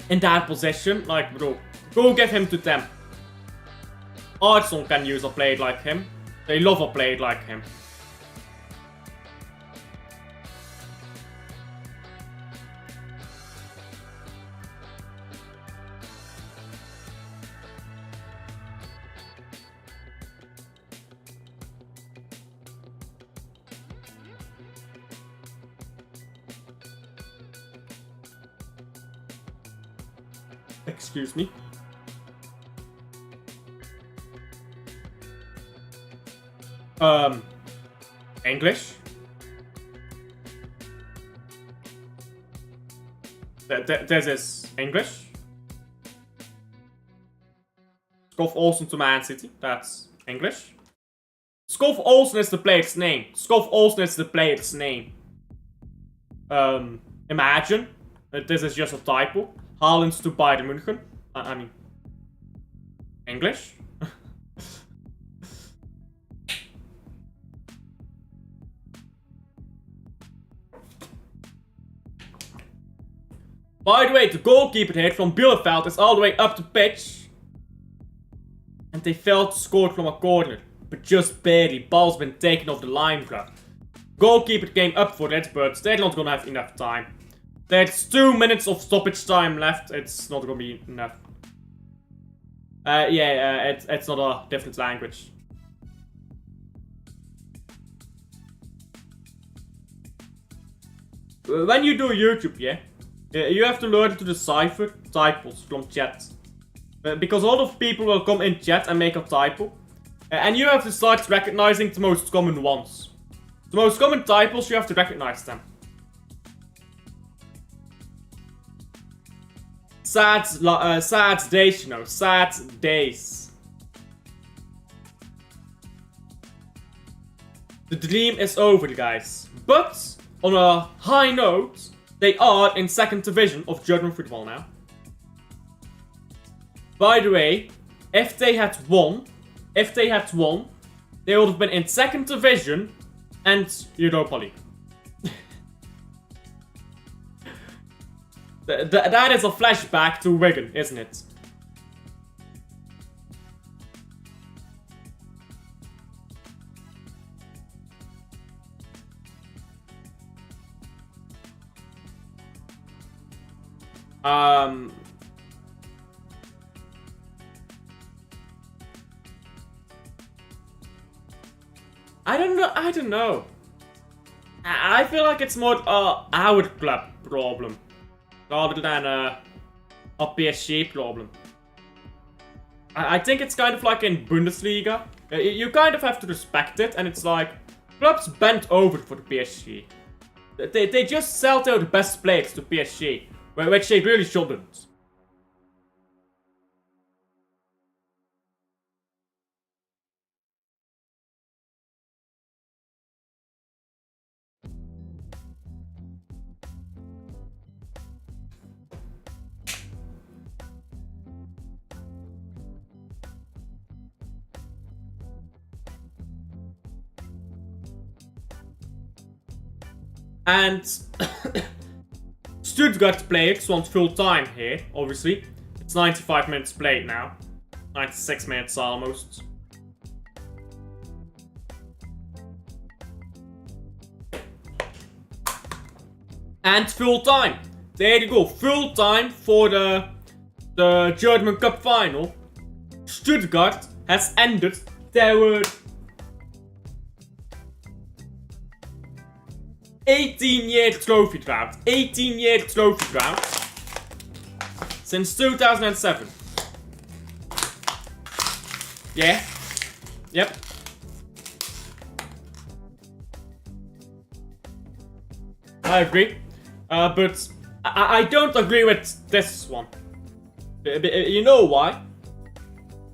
in that position. Like, bro, go give him to them. Arsenal can use a player like him. They love a player like him. Excuse me. English. This is English. Scoff Olsen to Man City. That's English. Scoff Olsen is the player's name. Scoff Olsen is the player's name. Imagine that this is just a typo. Haaland to Bayern München. I mean, English. By the way, the goalkeeper hit from Bielefeld is all the way up the pitch. And they failed to score from a corner. But just barely. Ball's been taken off the line, bro. Goalkeeper came up for it, but they're not gonna have enough time. There's 2 minutes of stoppage time left. It's not gonna be enough. It's not a different language. When you do YouTube, you have to learn to decipher typos from chat. Because a lot of people will come in chat and make a typo. And you have to start recognizing the most common ones. The most common typos, you have to recognize them. Sad days, you know. Sad days. The dream is over, guys. But, on a high note, they are in second division of German football now. By the way, if they had won, they would have been in second division and Europa League. That is a flashback to Wigan, isn't it? I don't know. I feel like it's more our club problem rather than a PSG problem. I think it's kind of like in Bundesliga. You kind of have to respect it, and it's like clubs bend over for the PSG. They just sell their best players to PSG, which they really shouldn't. And Stuttgart players want full time here, obviously. It's 95 minutes played now. 96 minutes almost. And full time. There you go, full time for the German Cup final. Stuttgart has ended their 18-year trophy drought. 18-year trophy drought. Since 2007. Yeah. Yep. I agree. But I don't agree with this one. You know why?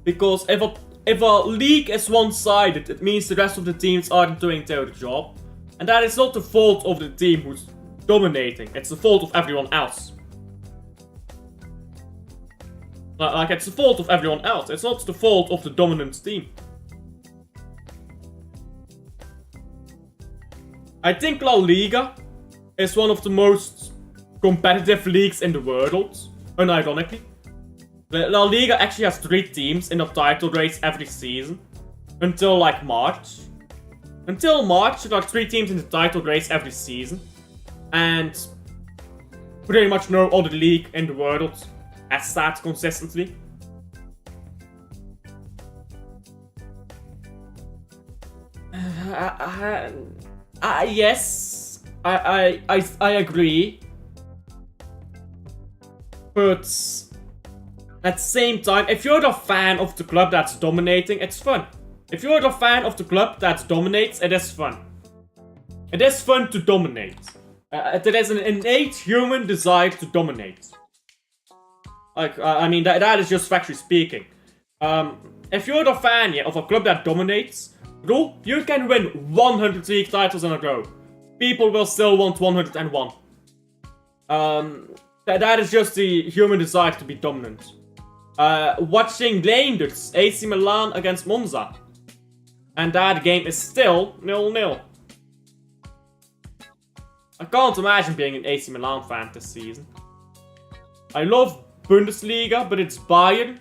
Because if a league is one-sided, it means the rest of the teams aren't doing their job. And that is not the fault of the team who's dominating. It's the fault of everyone else. Like, it's the fault of everyone else. It's not the fault of the dominant team. I think La Liga is one of the most competitive leagues in the world, unironically. La Liga actually has 3 teams in the title race every season. Until like March. Until March, there are 3 teams in the title race every season. And pretty much no other league in the world has that consistently. Yes, I agree. But at the same time, if you're the fan of the club that's dominating, it's fun. If you're the fan of the club that dominates, it is fun. It is fun to dominate. There is an innate human desire to dominate. Like, I mean, that is just factually speaking. If you're the fan of a club that dominates, bro, you can win 100 league titles in a row. People will still want 101. That is just the human desire to be dominant. Watching Rangers AC Milan against Monza. And that game is still 0-0. I can't imagine being an AC Milan fan this season. I love Bundesliga, but it's Bayern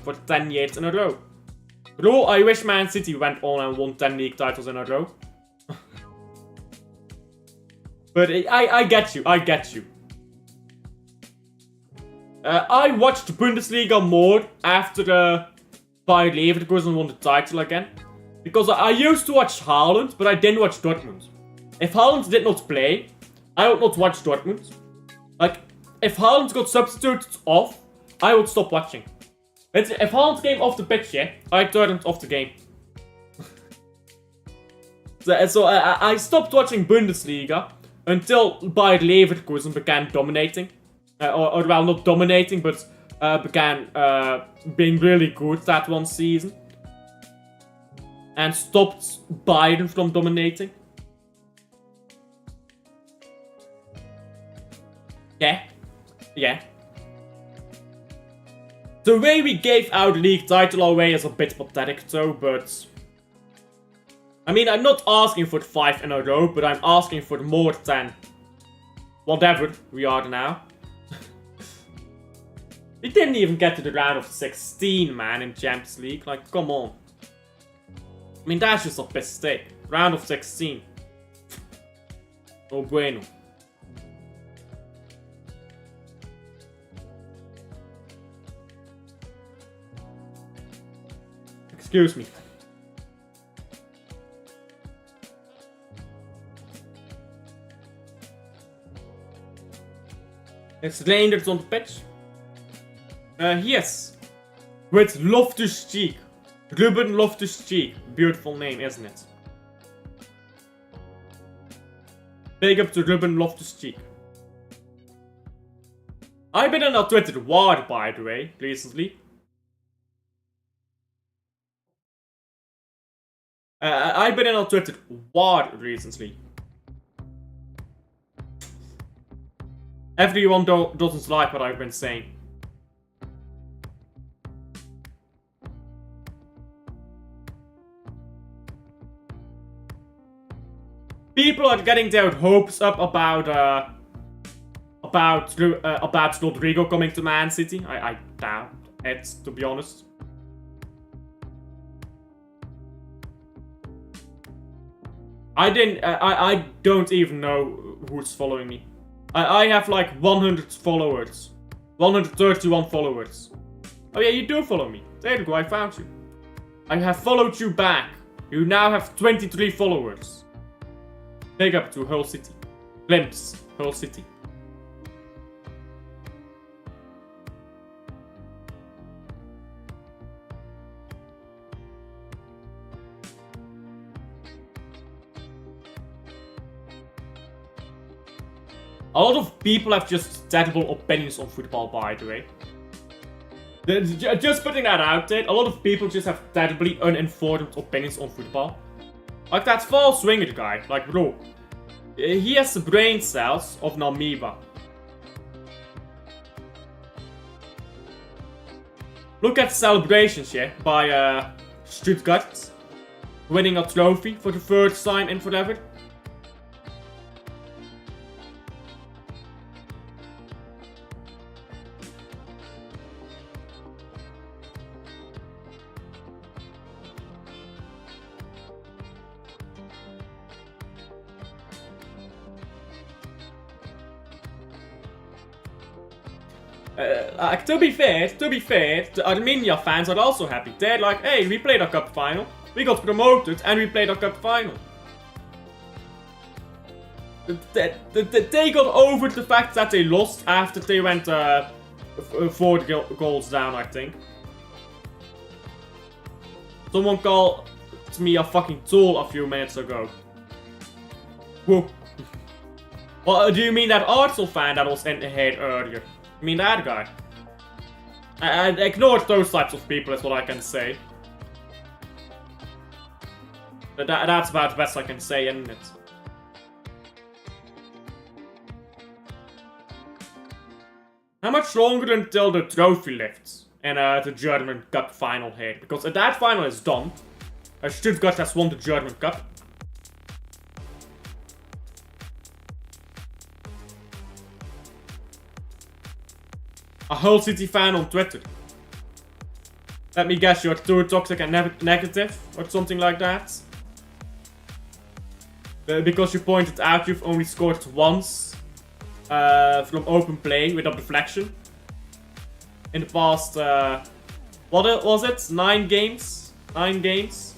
for 10 years in a row. Bro, I wish Man City went on and won 10 league titles in a row. But I get you, I watched Bundesliga more after Bayer Leverkusen won the title again. Because I used to watch Haaland, but I didn't watch Dortmund. If Haaland did not play, I would not watch Dortmund. Like, if Haaland got substituted off, I would stop watching. If Haaland came off the pitch, yeah, I turned off the game. So I stopped watching Bundesliga until Bayer Leverkusen began dominating. Or well, not dominating, but began being really good that one season. And stopped Bayern from dominating. Yeah. Yeah. The way we gave our league title away is a bit pathetic though, but... I mean, I'm not asking for 5 in a row, but I'm asking for more than... whatever we are now. We didn't even get to the round of 16, man, in Champions League. Like, come on. I mean, that's just a mistake. Round of 16. No bueno. Excuse me. It's Reinders on the pitch. Yes. With Loftus-Cheek. Ruben Loftus-Cheek. Beautiful name, isn't it? Big up to Ruben Loftus-Cheek. I've been on a Twitter war, by the way, recently. I've been in a Twitter war recently. Everyone doesn't like what I've been saying. People are getting their hopes up about Rodrigo coming to Man City. I doubt it, to be honest. I don't even know who's following me. I have like 100 followers. 131 followers. Oh yeah, you do follow me. There you go, I found you. I have followed you back. You now have 23 followers. Big up to Hull City. Glimpse, Hull City. A lot of people have just terrible opinions on football, by the way. Just putting that out there, a lot of people just have terribly uninformed opinions on football. Like that false winger guy, like bro. He has the brain cells of an amoeba. Look at the celebrations, yeah, by Stuttgart. Winning a trophy for the first time in forever. To be fair, the Armenia fans are also happy. They're like, hey, we played a cup final, we got promoted, and we played a cup final. They got over the fact that they lost after they went 4 goals down, I think. Someone called me a fucking tool a few minutes ago. Whoa. Well, do you mean that Arsenal fan that was in here earlier? I mean that guy. I ignored those types of people, is what I can say. That's about the best I can say, isn't it? How much longer until the trophy lifts in the German Cup final here? Because that final is done. Stuttgart has won the German Cup. A Hull City fan on Twitter. Let me guess, you're too toxic and negative, or something like that. Because you pointed out you've only scored once from open play with a deflection. In the past, what was it? 9 games? 9 games?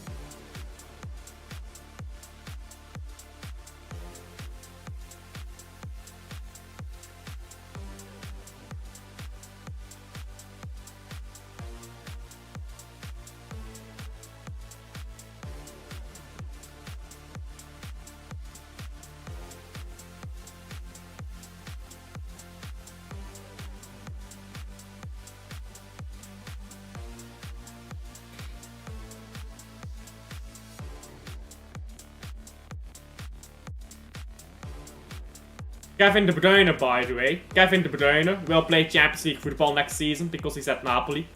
Kevin De Bruyne, by the way. Kevin De Bruyne will play Champions League football next season because he's at Napoli.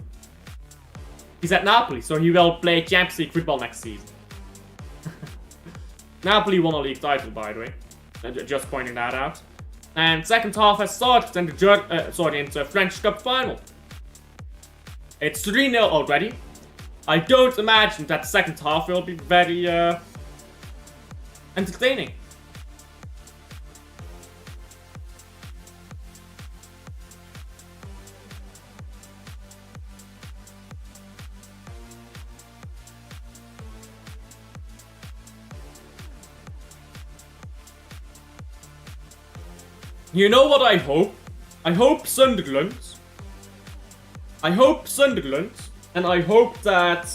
He's at Napoli, so he will play Champions League football next season. Napoli won a league title, by the way. Just pointing that out. And second half has started in the French Cup final. It's 3-0 already. I don't imagine that the second half will be very entertaining. You know what I hope? I hope Sunderland. And I hope that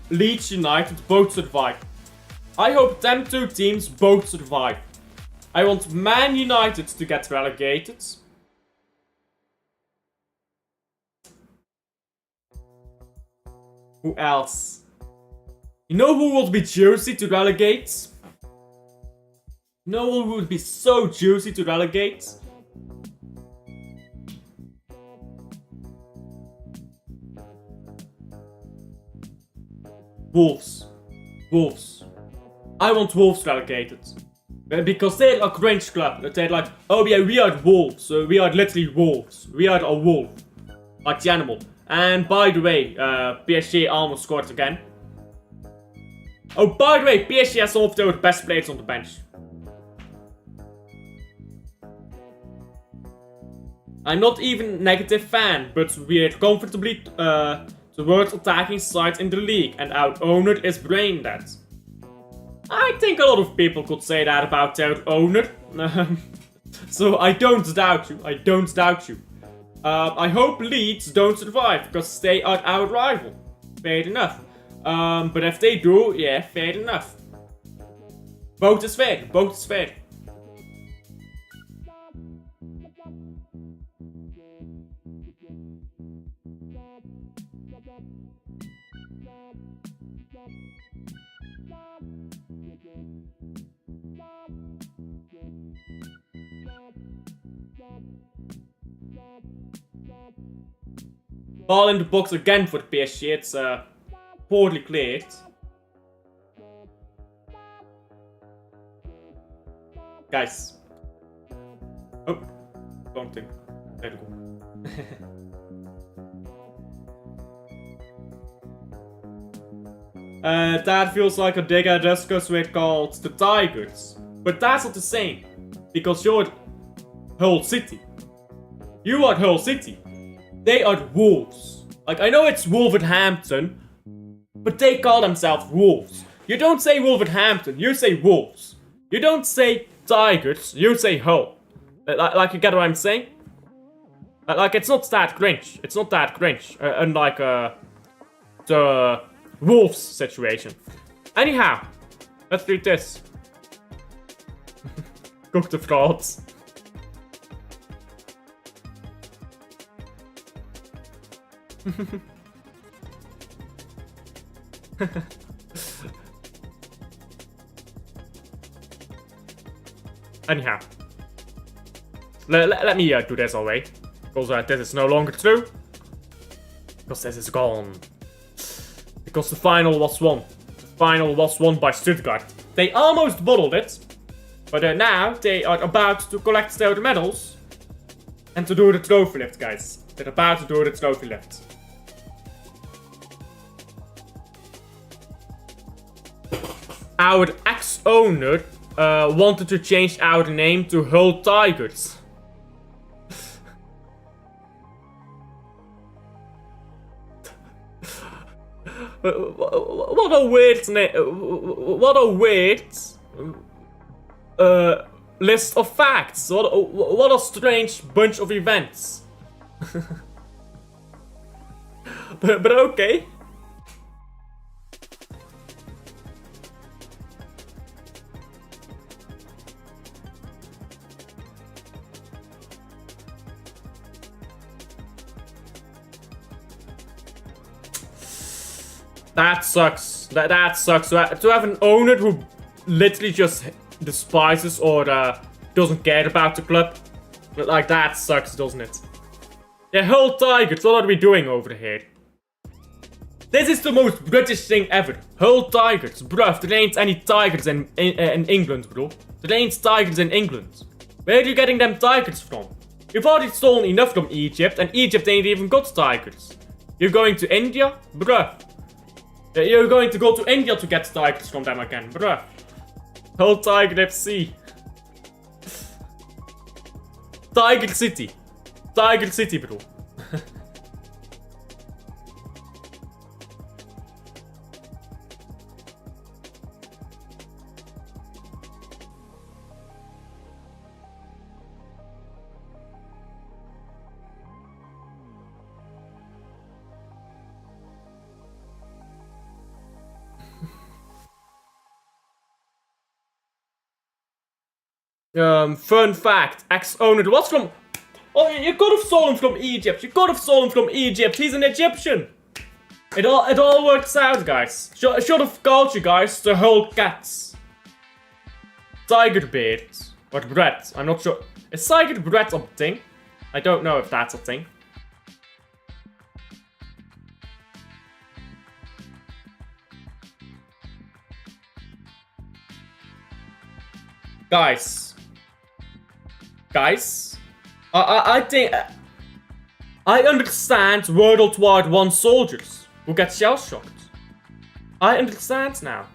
Leeds United both survive. I hope them two teams both survive. I want Man United to get relegated. Who else? You know who would be juicy to relegate? No one would be so juicy to relegate. Wolves. I want Wolves relegated. Because they're a cringe club. They're like, oh yeah, we are Wolves. We are literally Wolves. We are a wolf. Like the animal. And by the way, PSG almost scored again. Oh, by the way, PSG has some of their best players on the bench. I'm not even a negative fan, but we're comfortably the worst attacking side in the league, and our owner is brain dead. I think a lot of people could say that about their owner. So I don't doubt you. I hope Leeds don't survive, because they are our rival. Fair enough. But if they do, yeah, fair enough. Both is fair. Ball in the box again for the PSG. It's poorly cleared. Guys. Oh, wrong thing. There we go. That feels like a dig at us because we're called the Tigers. But that's not the same. Because you're Hull City. You are Hull City. They are Wolves. Like, I know it's Wolverhampton, but they call themselves Wolves. You don't say Wolverhampton, you say Wolves. You don't say Tigers, you say Hull. Like, you get what I'm saying? Like, it's not that cringe. Unlike the Wolves situation. Anyhow, let's read this. Cook the frauds. Anyhow, let me do this already, because this is no longer true. Because this is gone. Because the final was won. The final was won by Stuttgart. They almost bottled it, but now they are about to collect their medals and to do the trophy lift, guys. They're about to do the trophy lift. Our ex-owner wanted to change our name to Hull Tigers. What a weird name. What a weird list of facts. What a strange bunch of events. but okay. That sucks. That sucks. To have an owner who literally just despises or doesn't care about the club. But like, that sucks, doesn't it? The whole Tigers, what are we doing over here? This is the most British thing ever. Whole Tigers. Bruv, there ain't any Tigers in England, bro. There ain't Tigers in England. Where are you getting them Tigers from? You've already stolen enough from Egypt, and Egypt ain't even got Tigers. You're going to India? Bruh. You're going to go to India to get Tigers from them again, bruh. Whole Tiger FC. Tiger City. Tiger City, bro. Fun fact, ex-owner was from... Oh, you could have stolen from Egypt. You could have stolen from Egypt. He's an Egyptian. It all works out, guys. Should have called you guys the whole cats. Tiger beard. Or bread. I'm not sure. Is tiger bread a thing? I don't know if that's a thing. Guys, I think I understand World War I soldiers who get shell shocked. I understand now.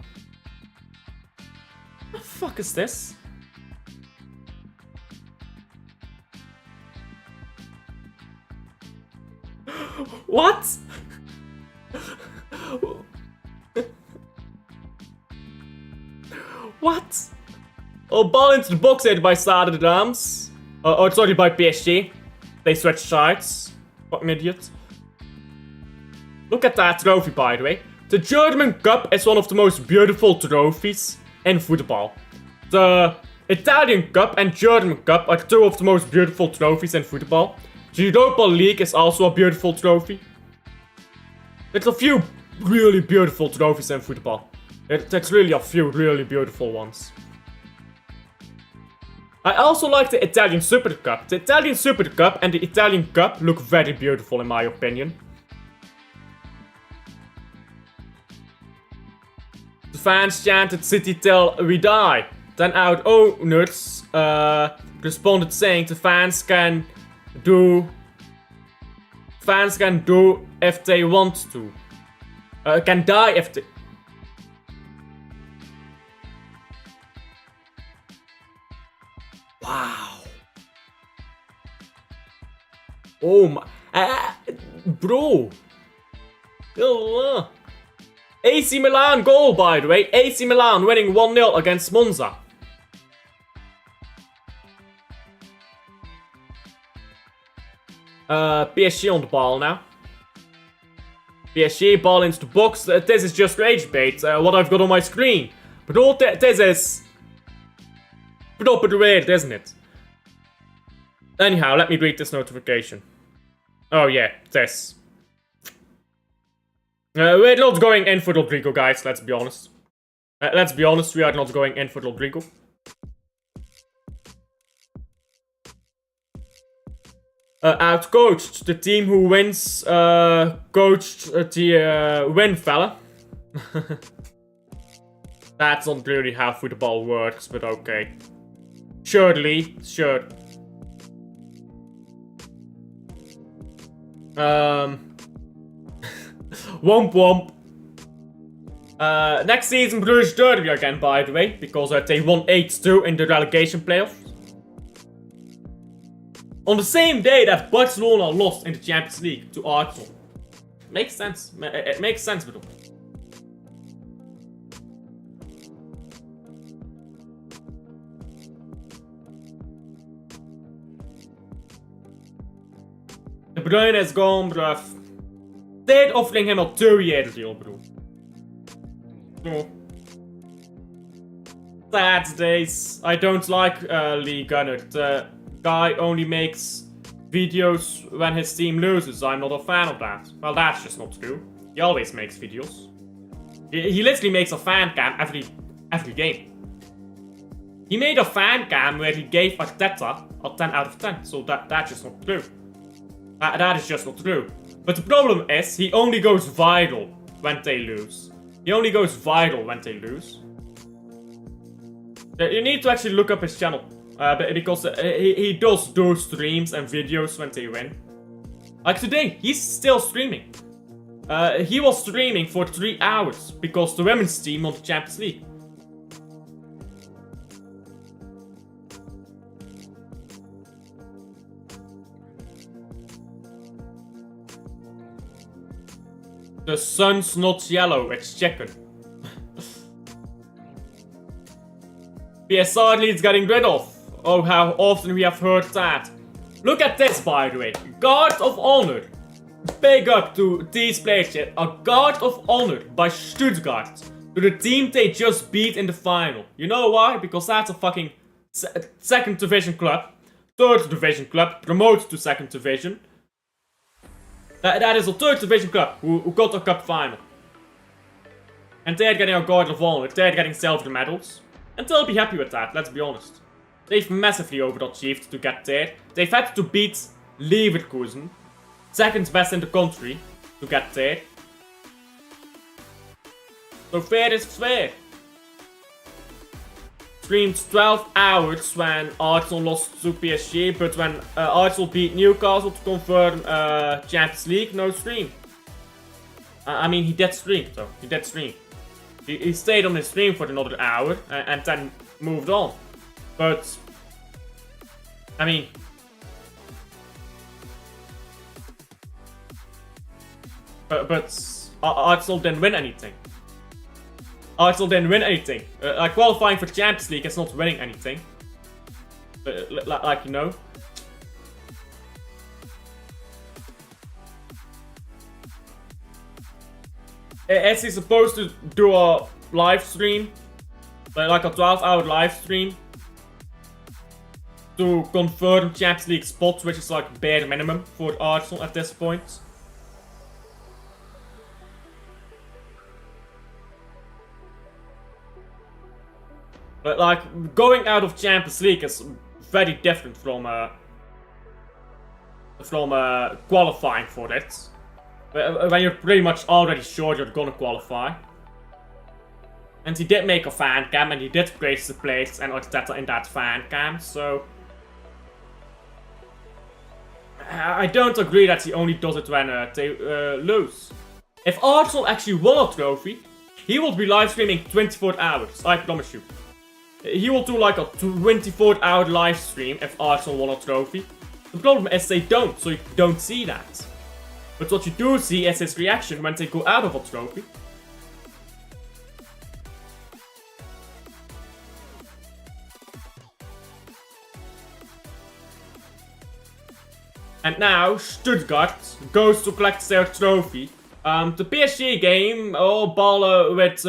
What the fuck is this? What? What? Oh, ball into the box headed by Stade Reims. Sorry, by PSG. They switched sides. Fucking idiot. Look at that trophy, by the way. The German Cup is one of the most beautiful trophies in football. The Italian Cup and German Cup are two of the most beautiful trophies in football. The Europa League is also a beautiful trophy. There's a few really beautiful trophies in football. There's really a few really beautiful ones. I also like the Italian Super Cup. The Italian Super Cup and the Italian Cup look very beautiful in my opinion. The fans chanted City till we die. Then our owners responded saying the fans can do if they want to. Can die if they... Wow. Oh my... bro. AC Milan goal, by the way. AC Milan winning 1-0 against Monza. PSG on the ball now. PSG ball into the box. This is just rage bait, what I've got on my screen. But all this is... proper weird, isn't it? Anyhow, let me read this notification. Oh yeah, this. We're not going in for Rodrigo, guys, let's be honest. Let's be honest, we are not going in for Rodrigo. Outcoached. The team who wins, coached the win fella. That's not really how football works, but okay. Surely, sure. Womp womp. Next season, Bruges Derby again, by the way, because they won 8-2 in the relegation playoffs. On the same day that Barcelona lost in the Champions League to Arsenal. Makes sense. It makes sense, bro. De Bruyne is gone, bruv. They're offering him a 2-year deal, bro. No. Sad days. I don't like Lee Gunner. The guy only makes videos when his team loses. I'm not a fan of that. Well, that's just not true. He always makes videos. He literally makes a fan cam every game. He made a fan cam where he gave Arteta a 10 out of 10, so that's just not true. That is just not true. But the problem is, he only goes viral when they lose. He only goes viral when they lose. You need to actually look up his channel. Because he does do streams and videos when they win. Like today, he's still streaming. He was streaming for 3 hours because the women's team won the Champions League. The sun's not yellow, it's chicken. PSR leads getting rid of. Oh, how often we have heard that. Look at this, by the way. Guard of Honor. Big up to these players here. A Guard of Honor by Stuttgart. To the team they just beat in the final. You know why? Because that's a fucking second division club. Third division club. Promoted to second division. That is a third division club who got a cup final. And they're getting a Guard of Honor. They're getting silver medals. And they'll be happy with that, let's be honest. They've massively overachieved to get there. They've had to beat Leverkusen, second best in the country, to get there. So fair is fair. Streamed 12 hours when Arsenal lost to PSG, but when Arsenal beat Newcastle to confirm Champions League, no stream. I mean, he did stream, though. He did stream. He stayed on his stream for another hour and then moved on. But, I mean, but Arsenal didn't win anything. Arsenal didn't win anything. Like qualifying for Champions League is not winning anything. Like you know. Is he supposed to do a live stream? Like a 12-hour live stream? To confirm Champions League spots, which is like bare minimum for Arsenal at this point. But like, going out of Champions League is very different from qualifying for it. When you're pretty much already sure you're gonna qualify. And he did make a fan cam, and he did praise the players and Arteta in that fan cam, so... I don't agree that he only does it when they lose. If Arsenal actually won a trophy, he will be live streaming 24 hours, I promise you. He will do like a 24-hour live stream if Arsenal won a trophy. The problem is they don't, so you don't see that. But what you do see is his reaction when they go out of a trophy. And now, Stuttgart goes to collect their trophy. The PSG game, ball with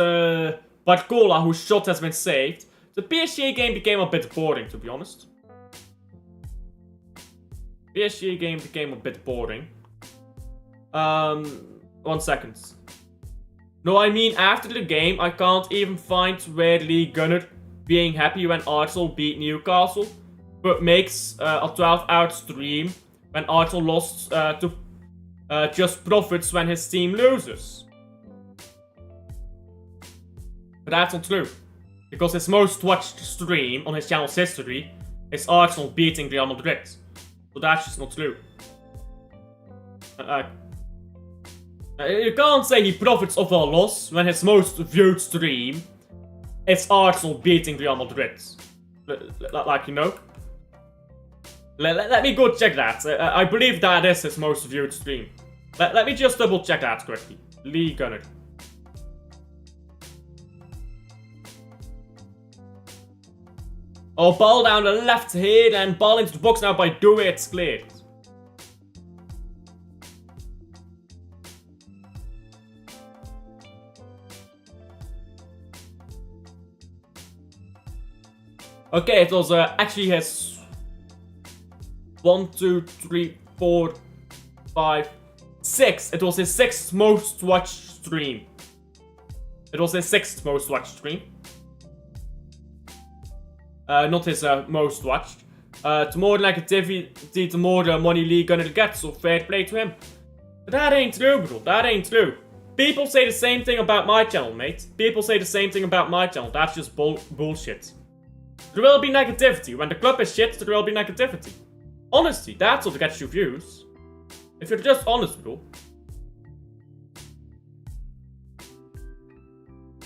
Barcola, whose shot has been saved. The PSG game became a bit boring, to be honest. PSG game became a bit boring. 1 second. No, I mean after the game, I can't even find where Lee Gunner being happy when Arsenal beat Newcastle, but makes a 12-hour stream when Arsenal lost to just profits when his team loses. But that's not true, because his most watched stream on his channel's history is Arsenal beating Real Madrid. So that's just not true. You can't say he profits off a loss when his most viewed stream is Arsenal beating Real Madrid. Like, you know? Let me go check that. I believe that is his most viewed stream. Let me just double check that quickly. Lee Gunner. Oh, ball down the left here and ball into the box now by Dewey, it's cleared. Okay, it was actually his 1, 2, 3, 4, 5, 6. It was his 6th most watched stream. It was his 6th most watched stream. not his most watched. The more negativity, the more money Lee Gunner gets, so fair play to him. But that ain't true, bro. That ain't true. People say the same thing about my channel, mate. People say the same thing about my channel. That's just bullshit. There will be negativity. When the club is shit, there will be negativity. Honesty, that's what gets you views. If you're just honest, bro.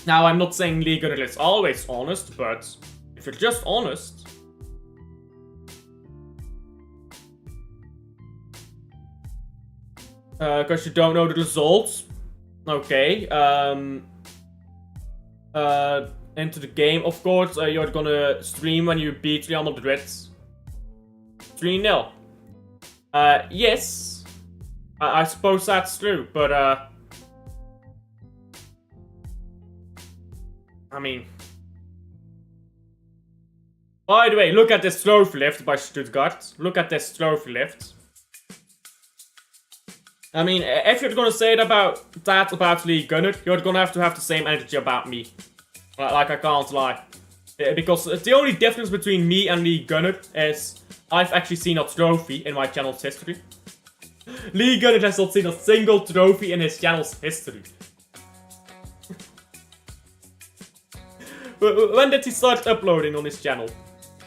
Now, I'm not saying Lee Gunner is always honest, but if you're just honest... Because you don't know the results. Okay, into the game, of course, you're gonna stream when you beat Real Madrid 3-0. Yes, I suppose that's true, but, I mean... By the way, look at this trophy lift by Stuttgart. Look at this trophy lift. I mean, if you're gonna say that about Lee Gunner, you're gonna have the same energy about me. Like, I can't lie. Because the only difference between me and Lee Gunner is I've actually seen a trophy in my channel's history. Lee Gunner has not seen a single trophy in his channel's history. When did he start uploading on his channel?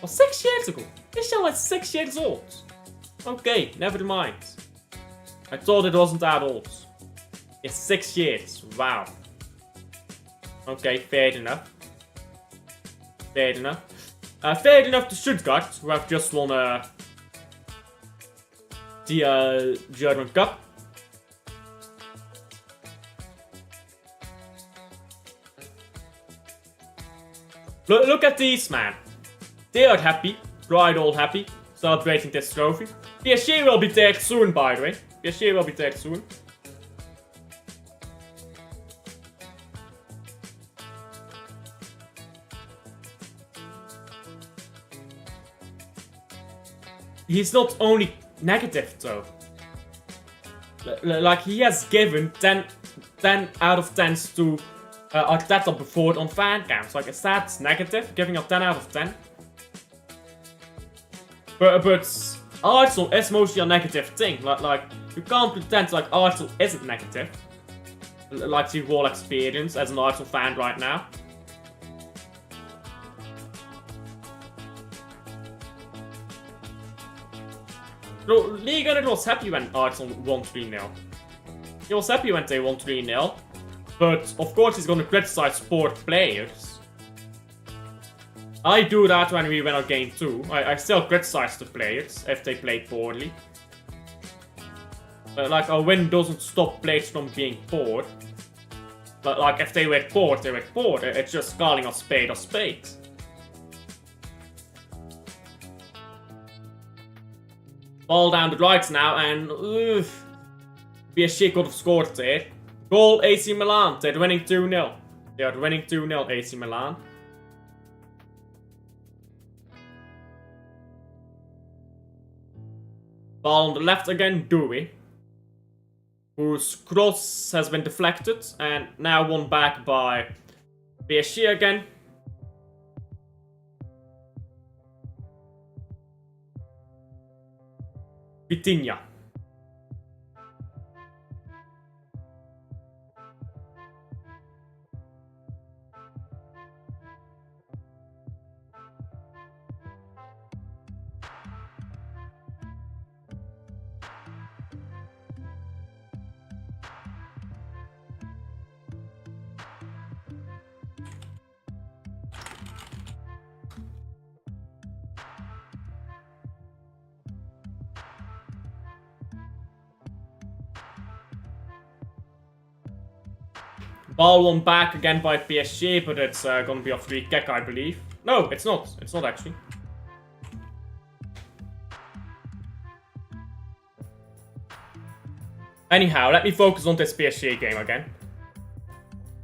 Well, 6 years ago. This channel is 6 years old. Okay, never mind. I thought it wasn't that old. It's 6 years. Wow. Okay, fair enough. Fair enough. Fair enough to Stuttgart, who have just won the German Cup. Look at these, man. They are happy. Right, all happy. Celebrating this trophy. PSG will be tagged soon, by the way. PSG will be tagged soon. He's not only negative, though. Like, he has given 10 out of 10s to Arteta before on fan cams. Like, is that negative? Giving a 10 out of 10? But Arsenal is mostly a negative thing. Like you can't pretend like Arsenal isn't negative. Like the whole experience as an Arsenal fan right now. Bro, Lee Gunner was happy when Arsenal won 3-0. He was happy when they won 3-0. But of course he's gonna criticize sport players. I do that when we win a game too. I still criticize the players if they play poorly. Like, a win doesn't stop players from being poor. But like, if they were poor, they were poor. It's just calling a spade a spade. Ball down the right now, and PSG could have scored there. Goal AC Milan. They're winning 2-0. They are winning 2-0 AC Milan. Ball on the left again, Dewey. Whose cross has been deflected and now won back by PSG again. Vitinha. Ball won back again by PSG, but it's gonna be a free kick, I believe. No, it's not. It's not actually. Anyhow, let me focus on this PSG game again.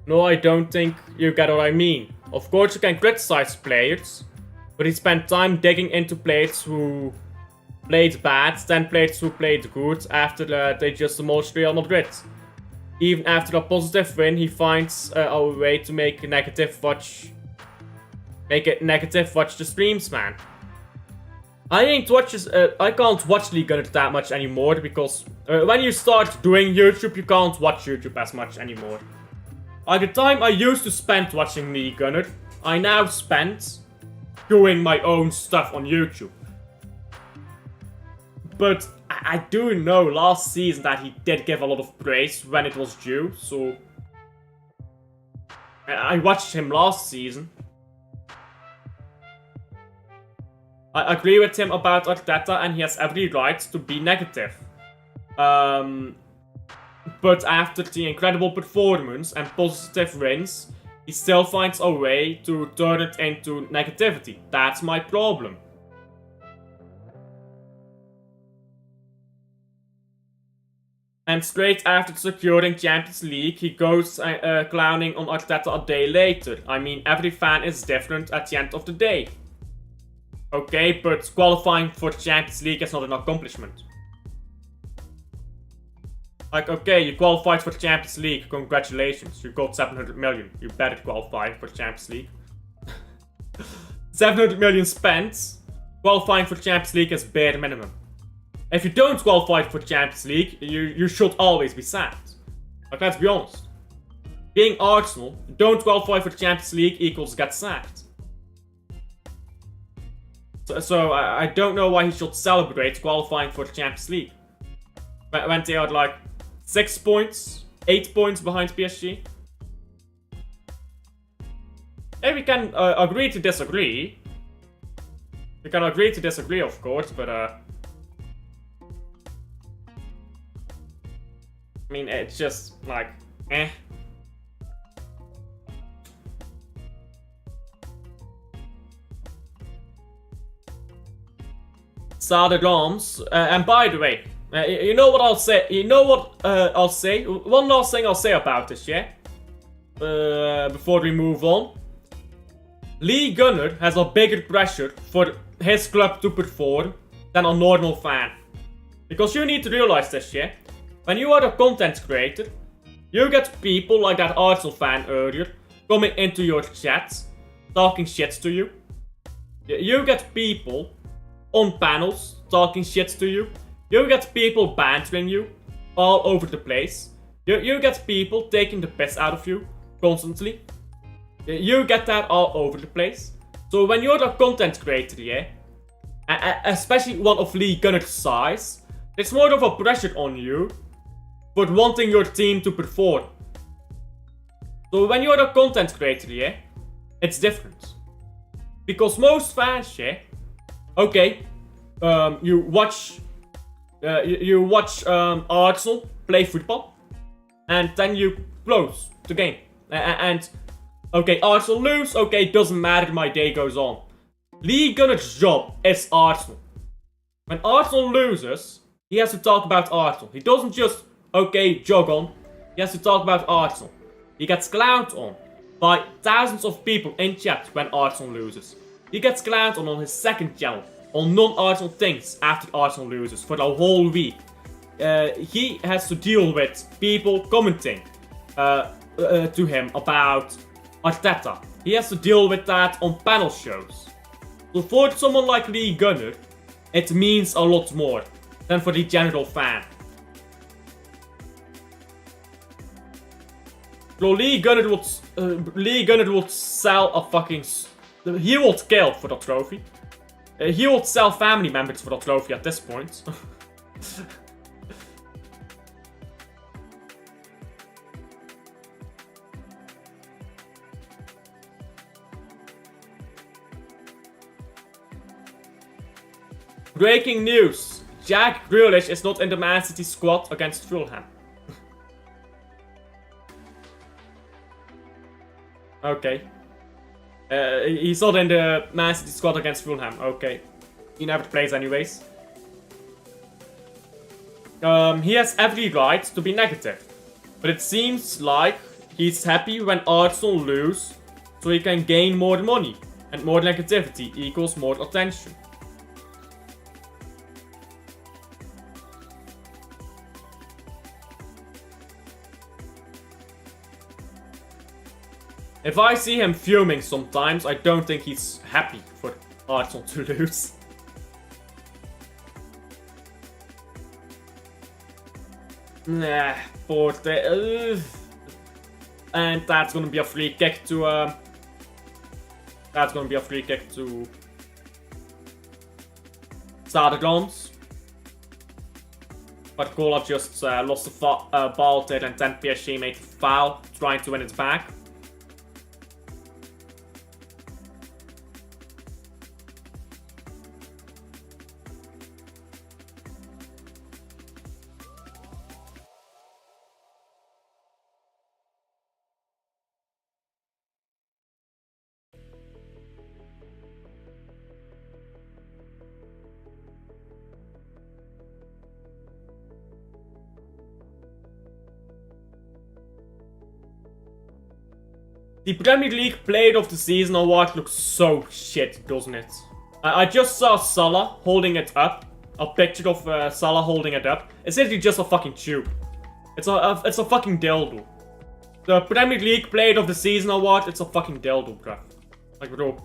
No, I don't think you get what I mean. Of course you can criticize players, but he spent time digging into players who played bad, then players who played good after they just demolished Real Madrid. Even after a positive win, he finds a way to make a negative watch Make it negative, watch the streams, man. I can't watch League Gunner that much anymore because when you start doing YouTube, you can't watch YouTube as much anymore. Like the time I used to spend watching League Gunner, I now spend doing my own stuff on YouTube. But I do know last season that he did give a lot of praise when it was due, so I watched him last season. I agree with him about Arteta, and he has every right to be negative. But after the incredible performance and positive wins, he still finds a way to turn it into negativity. That's my problem. And straight after securing Champions League, he goes clowning on Arteta a day later. I mean, every fan is different at the end of the day. Okay, but qualifying for Champions League is not an accomplishment. Like, okay, you qualified for Champions League, congratulations, you got 700 million. You better qualify for Champions League. 700 million spent, qualifying for Champions League is bare minimum. If you don't qualify for Champions League, you should always be sad. Like, let's be honest. Being Arsenal, don't qualify for Champions League equals get sacked. So I don't know why he should celebrate qualifying for the Champions League. When they are like 6 points, 8 points behind PSG. Hey, we can agree to disagree. We can agree to disagree, of course, but I mean, it's just like, eh. Stade Reims, and by the way, you know what I'll say? You know what I'll say? One last thing I'll say about this, yeah? Before we move on. Lee Gunner has a bigger pressure for his club to perform than a normal fan. Because you need to realize this, yeah? When you are a content creator, you get people like that Arsenal fan earlier coming into your chats, talking shit to you. You get people on panels talking shit to you. You get people bantering you all over the place. You get people taking the piss out of you constantly. You get that all over the place. So when you're a content creator, yeah, especially one of Lee Gunner's size, it's more of a pressure on you for wanting your team to perform. So when you're a content creator, yeah, it's different. Because most fans, yeah, okay, you watch Arsenal play football, and then you close the game. And okay, Arsenal lose. Okay, doesn't matter. My day goes on. Lee Gunner's job is Arsenal. When Arsenal loses, he has to talk about Arsenal. He doesn't just jog on. He has to talk about Arsenal. He gets clowned on by thousands of people in chat when Arsenal loses. He gets clowned on his second channel on non-Arsenal things after Arsenal loses for the whole week. He has to deal with people commenting to him about Arteta. He has to deal with that on panel shows. So for someone like Lee Gunner, it means a lot more than for the general fan. So Lee Gunner would sell a fucking... He would kill for the trophy. He would sell family members for the trophy at this point. Breaking news! Jack Grealish is not in the Man City squad against Fulham. Okay. He's not in the Man City squad against Fulham. Okay. He never plays anyways. He has every right to be negative. But it seems like he's happy when Arsenal lose, so he can gain more money. And more negativity equals more attention. If I see him fuming sometimes, I don't think he's happy for Arsenal to lose. Nah, fourth. And that's gonna be a free kick to. That's gonna be a free kick to Stade. But Gola just lost the ball there, and then PSG made a foul, trying to win it back. The Premier League Player of the Season award looks so shit, doesn't it? I just saw Salah holding it up. A picture of Salah holding it up. It's literally just a fucking tube. It's a fucking dildo. The Premier League Player of the Season award, it's a fucking dildo, bruh. Like, bro.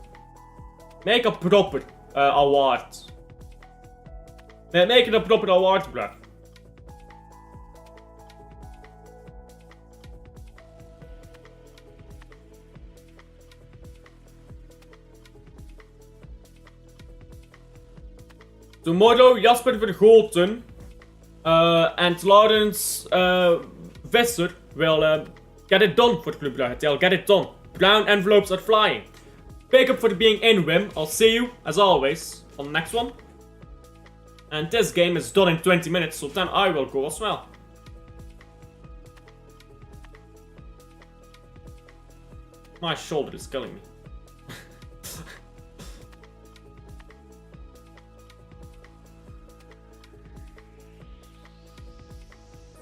Make a proper award. Make it a proper award, bruh. Tomorrow, Jasper Vergoten and Lawrence Visser will get it done for Club Brugge. They'll get it done. Brown envelopes are flying. Big up for being in, Wim. I'll see you, as always, on the next one. And this game is done in 20 minutes, so then I will go as well. My shoulder is killing me.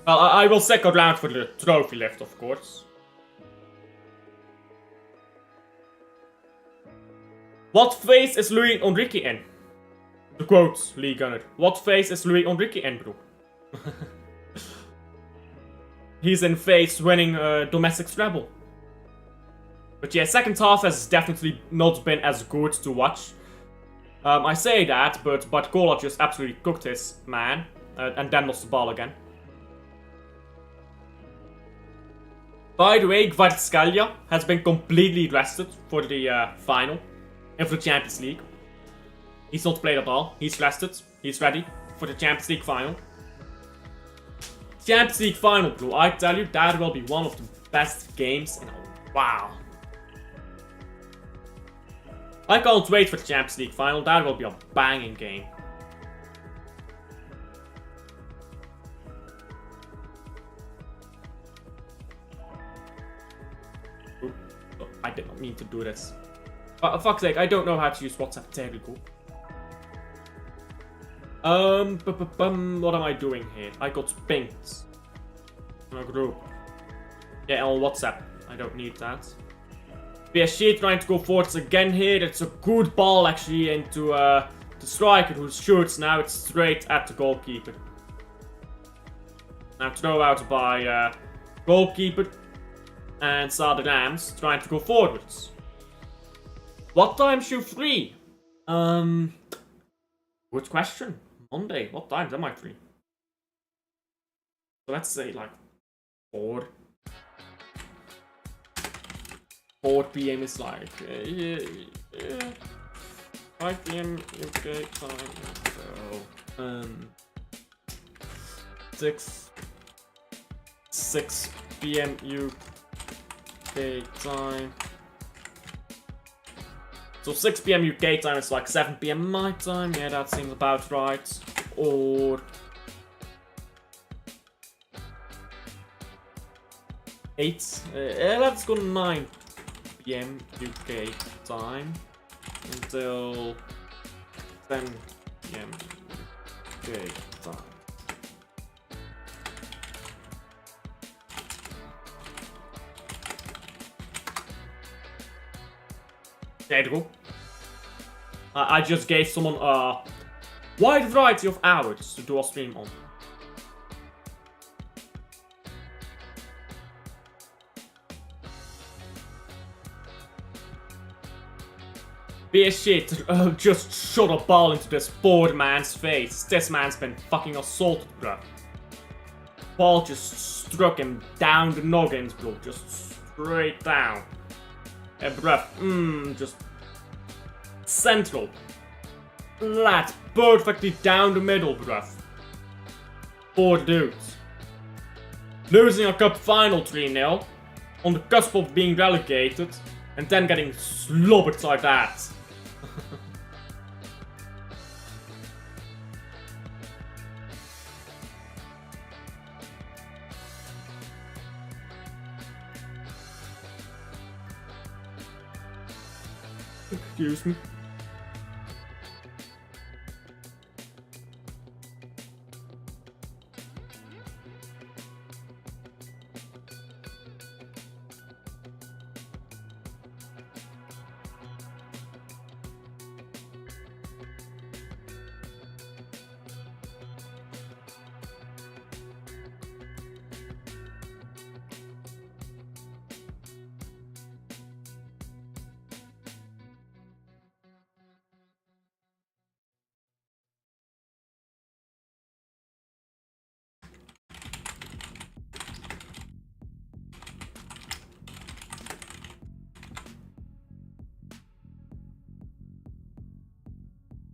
Well, I will stick around for the trophy lift, of course. What phase is Luis Enrique in? To quote Lee Gunner. What phase is Luis Enrique in, bro? He's in phase winning domestic treble. But yeah, second half has definitely not been as good to watch. I say that, but Barcola just absolutely cooked his man. And then lost the ball again. By the way, Kvaratskhelia has been completely rested for the final. And for the Champions League. He's not played at all. He's rested. He's ready for the Champions League final. Champions League final, bro. I tell you, that will be one of the best games in a while. I can't wait for the Champions League final. That will be a banging game. Ooh. Oh, I did not mean to do this. For fuck's sake, I don't know how to use WhatsApp. There we go. What am I doing here? I got pinged. In a group. Yeah, on WhatsApp. I don't need that. PSG trying to go forwards again here. It's a good ball actually into the striker who shoots. Now it's straight at the goalkeeper. Now throw out by goalkeeper. And Stade Reims trying to go forwards. What time's you free? Good question. Monday. What times am I free? So let's say like 4 PM is like 5 PM UK time. So 6 PM UK time. So 6 PM UK time is like 7 PM my time. Yeah, that seems about right. Or 8. Let's go 9 PM UK time until 10 PM UK time. There you go. I just gave someone a wide variety of hours to do a stream on. PSG just shot a ball into this poor man's face. This man's been fucking assaulted, bruh. Ball just struck him down the noggins, bro. Just straight down. Bruh, just central. Flat, perfectly down the middle, bruh. Poor dudes. Losing a cup final 3-0. On the cusp of being relegated. And then getting slobbered like that. Excuse me.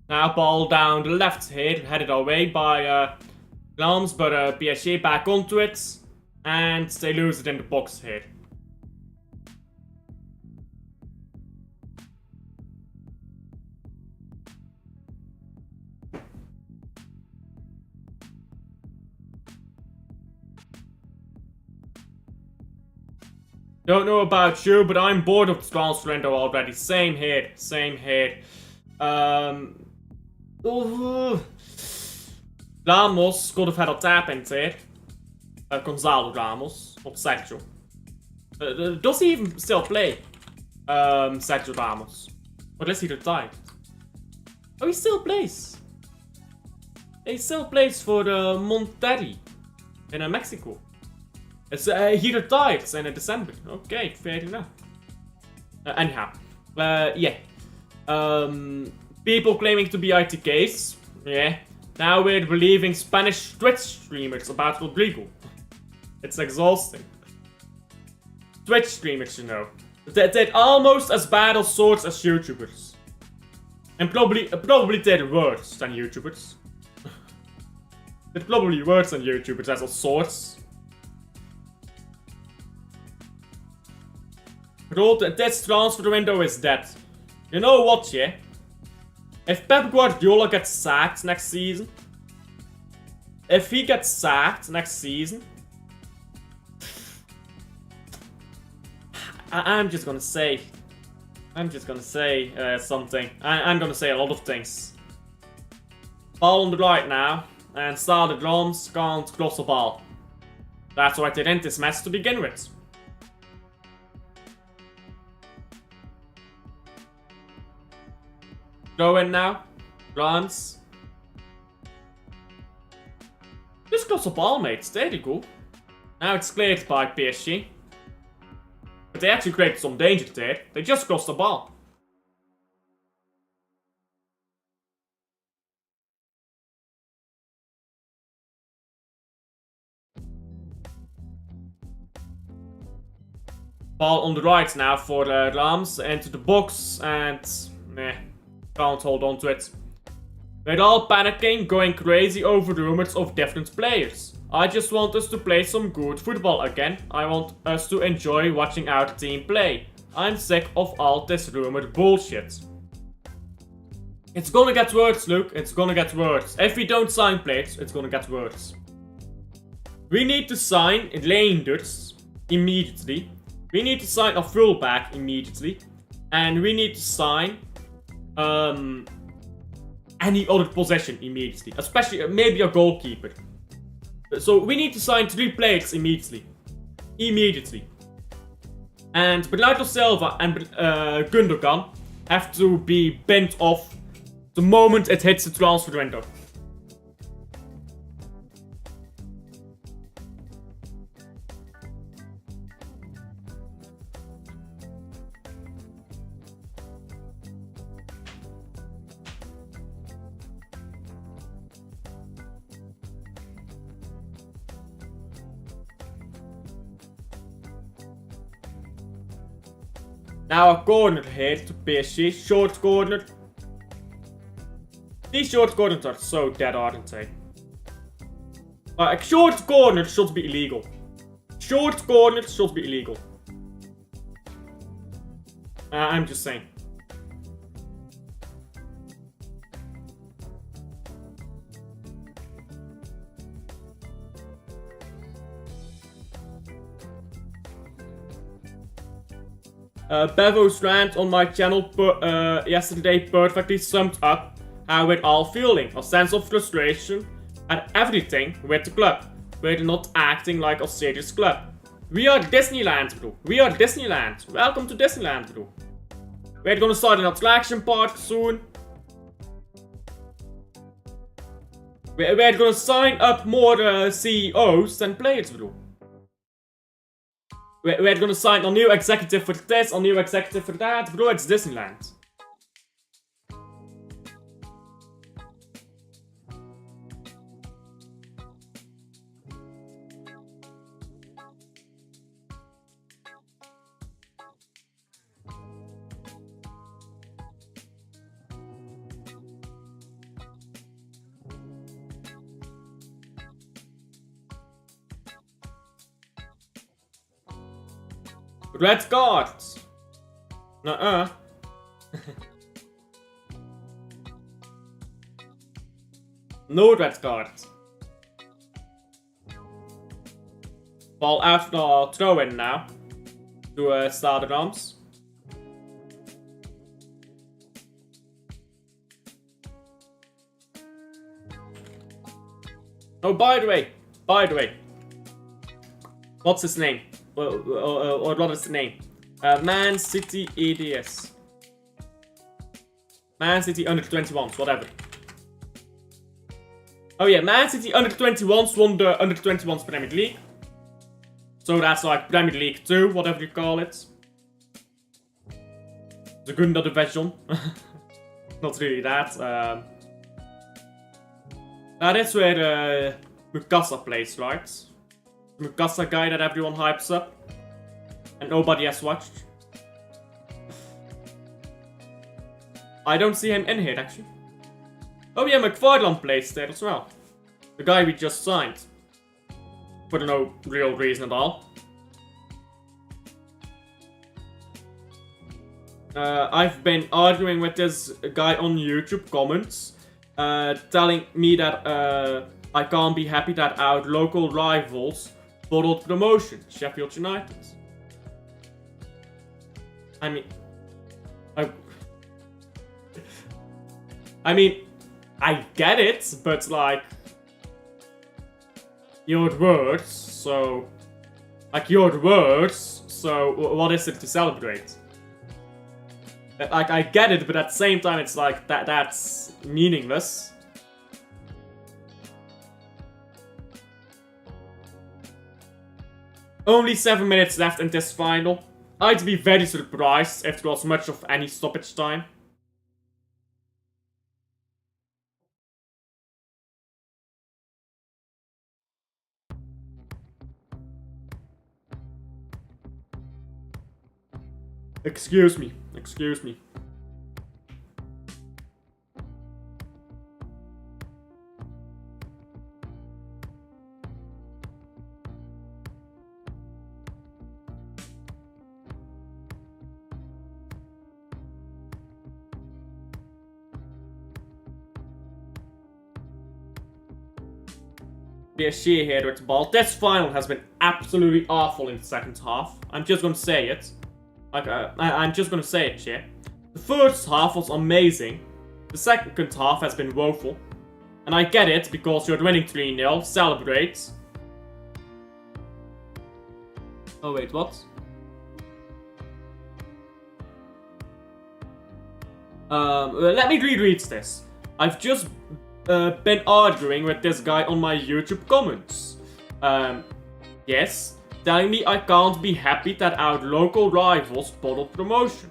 Now ball down the left here, headed away by Reims, but PSG back onto it, and they lose it in the box here. Don't know about you, but I'm bored of the transfer window already. Same here, same here. Ramos could have had a tap in there. Gonzalo Ramos, not Sergio. Does he even still play? Sergio Ramos. Or is he retired? Oh, he still plays. He still plays for Monterrey in Mexico. He retired in December. Okay, fair enough. Anyhow, yeah. People claiming to be ITKs. Yeah. Now we're believing Spanish Twitch streamers about Rodrigo. It's exhausting. Twitch streamers, you know. They're almost as bad as sorts as YouTubers. And probably they're worse than YouTubers. They're probably worse than YouTubers as a source. Bro, this transfer window is dead. You know what, yeah? If Pep Guardiola gets sacked next season, I'm just gonna say something. I'm gonna say a lot of things. Ball on the right now, and Stade Reims can't cross the ball. That's why they're in this mess to begin with. Go in now. Reims. Just cross the ball, mates. There you go. Now it's cleared by PSG. But they actually created some danger there. They just crossed the ball. Ball on the right now for Reims. Into the box and... meh. Can't hold on to it. We're all panicking, going crazy over rumors of different players. I just want us to play some good football again. I want us to enjoy watching our team play. I'm sick of all this rumored bullshit. It's gonna get worse, Luke. It's gonna get worse. If we don't sign players, it's gonna get worse. We need to sign Reinders immediately. We need to sign a fullback immediately. And we need to sign... any other possession immediately, especially maybe a goalkeeper. So we need to sign 3 players immediately. And Bernardo Silva and Gundogan have to be bent off the moment it hits the transfer window. Now a corner here to PSG. Short corner. These short corners are so dead, aren't they? Short corners should be illegal. Short corners should be illegal. I'm just saying. Bevo's rant on my channel yesterday perfectly summed up how we're all feeling. A sense of frustration at everything with the club. We're not acting like a serious club. We are Disneyland, bro. We are Disneyland. Welcome to Disneyland, bro. We're gonna start an attraction park soon. We're gonna sign up more CEOs than players, bro. We're gonna sign a new executive for this, a new executive for that. Bro, it's Disneyland. Red cards. Nuh-uh. No red cards. Ball after throw in now to Stade Reims. Oh, by the way, what's his name? Or what is the name? Man City ADS. Man City under 21s, whatever. Oh yeah, Man City under 21s won the under 21s Premier League. So that's like Premier League 2, whatever you call it. The Gunda division. Not really that. That is where Mukasa plays, right? Mukasa guy that everyone hypes up and nobody has watched. I don't see him in here actually. Oh yeah, McFarland plays there as well. The guy we just signed. For no real reason at all. I've been arguing with this guy on YouTube comments, telling me that I can't be happy that our local rivals bottled promotion, Sheffield United. I mean, I get it, but like, your words, so what is it to celebrate? Like, I get it, but at the same time, it's like, that's meaningless. Only 7 minutes left in this final. I'd be very surprised if there was much of any stoppage time. Excuse me. PSG here with the ball. This final has been absolutely awful in the second half. I'm just gonna say it. Like, I'm just gonna say it here. The first half was amazing. The second half has been woeful. And I get it, because you're winning 3-0. Celebrate. Oh wait, what? Let me reread this. I've just been arguing with this guy on my YouTube comments. Yes, telling me I can't be happy that our local rivals bottled promotion.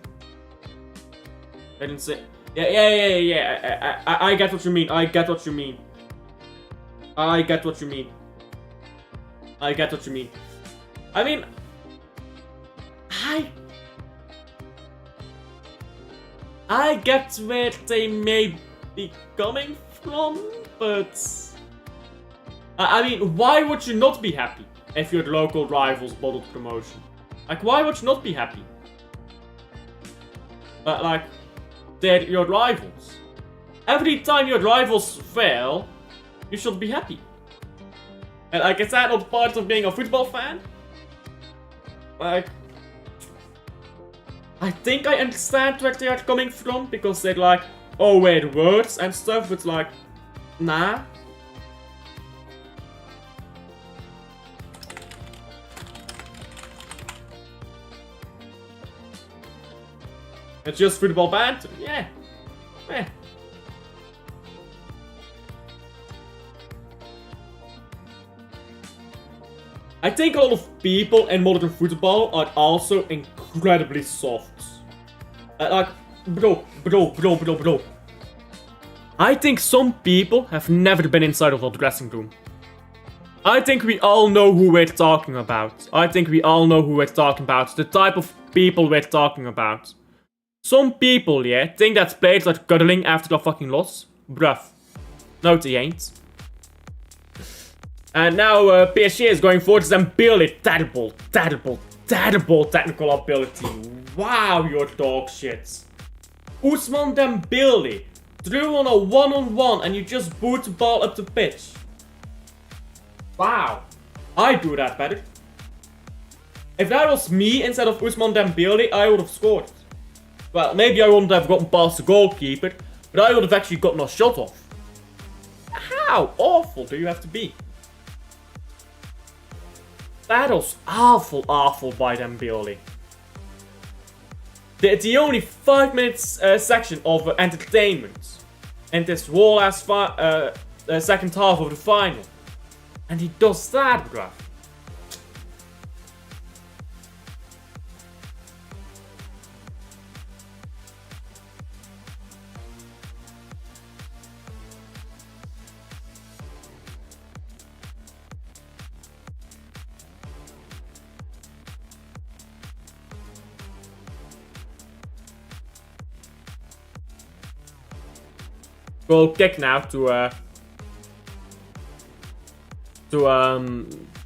I didn't say... Yeah. I get what you mean. I get what you mean. I mean... I get where they may be coming from, but I mean, why would you not be happy if your local rivals bottled promotion? Like, why would you not be happy? Like, they're your rivals. Every time your rivals fail, you should be happy. And like, is that not part of being a football fan? Like, I think I understand where they are coming from, because they're like, oh, wait, words and stuff, but like, nah. It's just football banter, yeah. Eh. I think a lot of people in modern football are also incredibly soft. Like, bro. I think some people have never been inside of a dressing room. I think we all know who we're talking about. The type of people we're talking about. Some people, yeah, think that players are cuddling after a fucking loss. Bruv. No, they ain't. And now PSG is going for Dembele. Terrible technical ability. Wow, you're dog shit. Ousmane Dembele drew on a one-on-one and you just boot the ball up the pitch. Wow. I do that better. If that was me instead of Ousmane Dembele, I would have scored. Well, maybe I wouldn't have gotten past the goalkeeper, but I would have actually gotten a shot off. How awful do you have to be? That was awful by Dembele. The only 5 minutes section of entertainment in this whole ass second half of the final. And he does that, bruv. Goal kick now to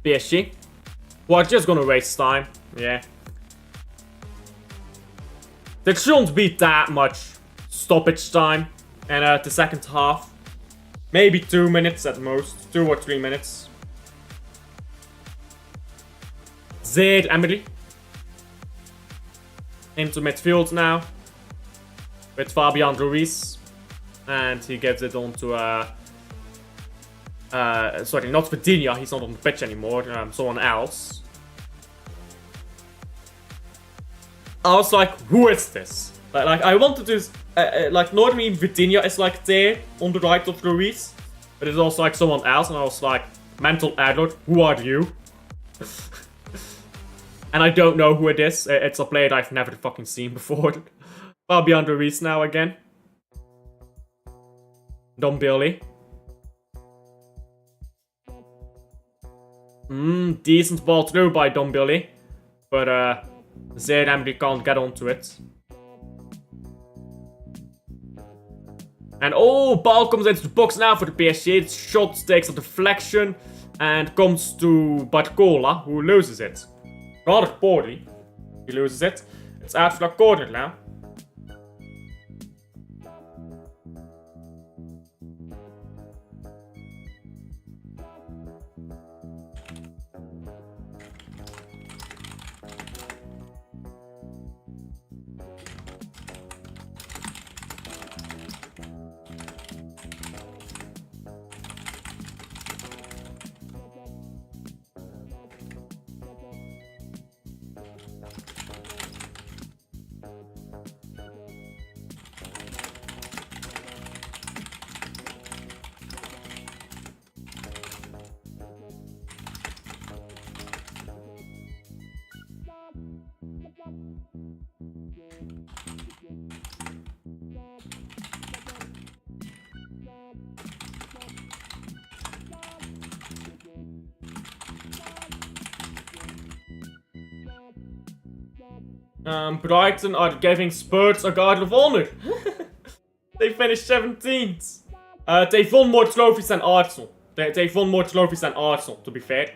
PSG. Well, just gonna waste time. Yeah. There shouldn't be that much stoppage time in the second half. Maybe 2 minutes at most. 2 or 3 minutes. Zaid Emery. Into midfield now. With Fabian Ruiz. And he gives it on to, sorry, not Vitinha, he's not on the pitch anymore, someone else. I was like, who is this? Like I wanted to, like, normally Vitinha is like there, on the right of Ruiz. But it's also like someone else, and I was like, mental error, who are you? And I don't know who it is, it's a player I've never fucking seen before. Fabian Ruiz now again. Dembele. Decent ball through by Dembele. But Zaid Emery can't get onto it. And oh, ball comes into the box now for the PSG. Its shot takes a deflection and comes to Barcola, who loses it. Rather poorly. He loses it. It's out for a corner now. Brighton are giving Spurs a guard of honor. They finished 17th. They've won more trophies than Arsenal. They've won more trophies than Arsenal, to be fair.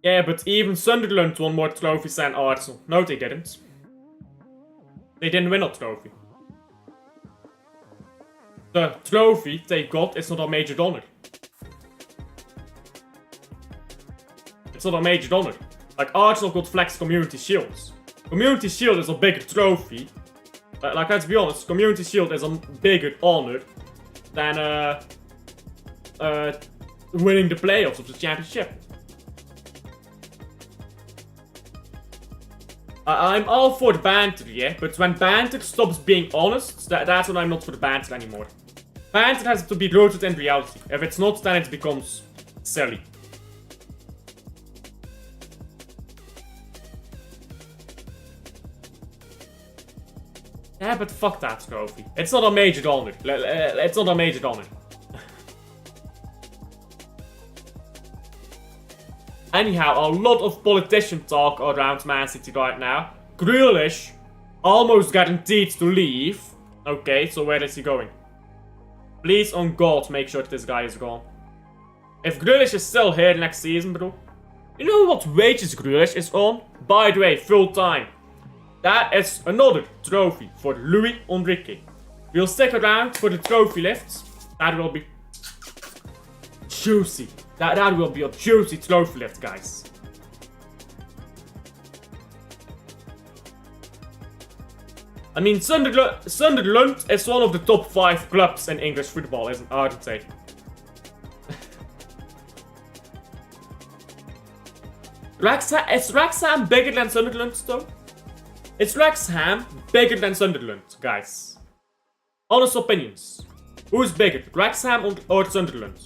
Yeah, but even Sunderland won more trophies than Arsenal. No, they didn't. They didn't win a trophy. The trophy they got is not a major honor. It's not a major honor. Like, Arsenal got Flex Community Shields. Community Shield is a bigger trophy. Like, let's be honest, Community Shield is a bigger honor than winning the playoffs of the championship. I'm all for the banter, yeah, but when banter stops being honest, that's when I'm not for the banter anymore. Banter has to be rooted in reality. If it's not, then it becomes silly. Yeah, but fuck that trophy. It's not a major honor. It's not a major honor. Anyhow, a lot of politician talk around Man City right now. Grealish, almost guaranteed to leave. Okay, so where is he going? Please, on God, make sure this guy is gone. If Grealish is still here next season, bro. You know what wages Grealish is on? By the way, full time. That is another trophy for Luis Enrique. We'll stick around for the trophy lifts. That will be juicy. That will be a juicy trophy lift, guys. I mean, Sunderland is one of the top 5 clubs in English football, aren't they? Is Wrexham bigger than Sunderland, though? Is Wrexham bigger than Sunderland, guys? Honest opinions. Who is bigger, Wrexham or Sunderland?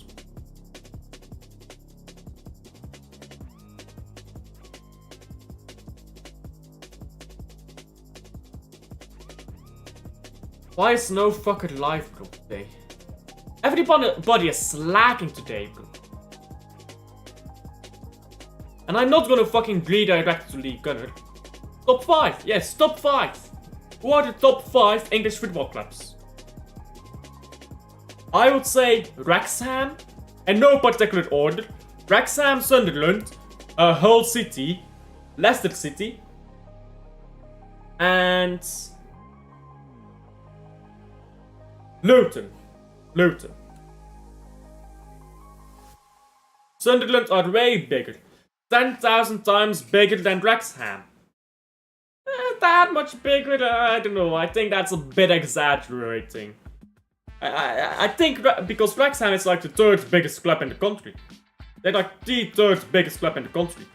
Why is no fucker live, bro, today? Everybody is slacking today, bro. And I'm not gonna fucking redirect to League Gunner. Top 5, yes, top 5. Who are the top 5 English football clubs? I would say Wrexham, in no particular order. Wrexham, Sunderland, Hull City, Leicester City, and Luton. Sunderland are way bigger. 10,000 times bigger than Wrexham. That much bigger? I don't know. I think that's a bit exaggerating. I think because Wrexham is like the 3rd biggest club in the country. They're like the 3rd biggest club in the country.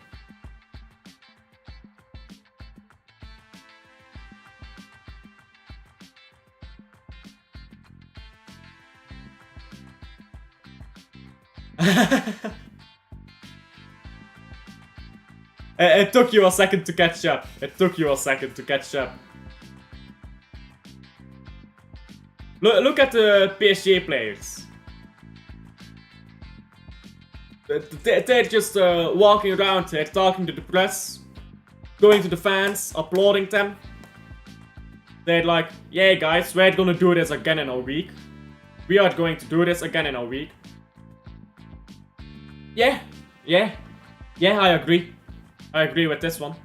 It took you a second to catch up. Look at the PSG players. They're just walking around here, talking to the press, going to the fans, applauding them. They're like, yeah guys, we're gonna do this again in a week. We are going to do this again in a week. Yeah, I agree. I agree with this one.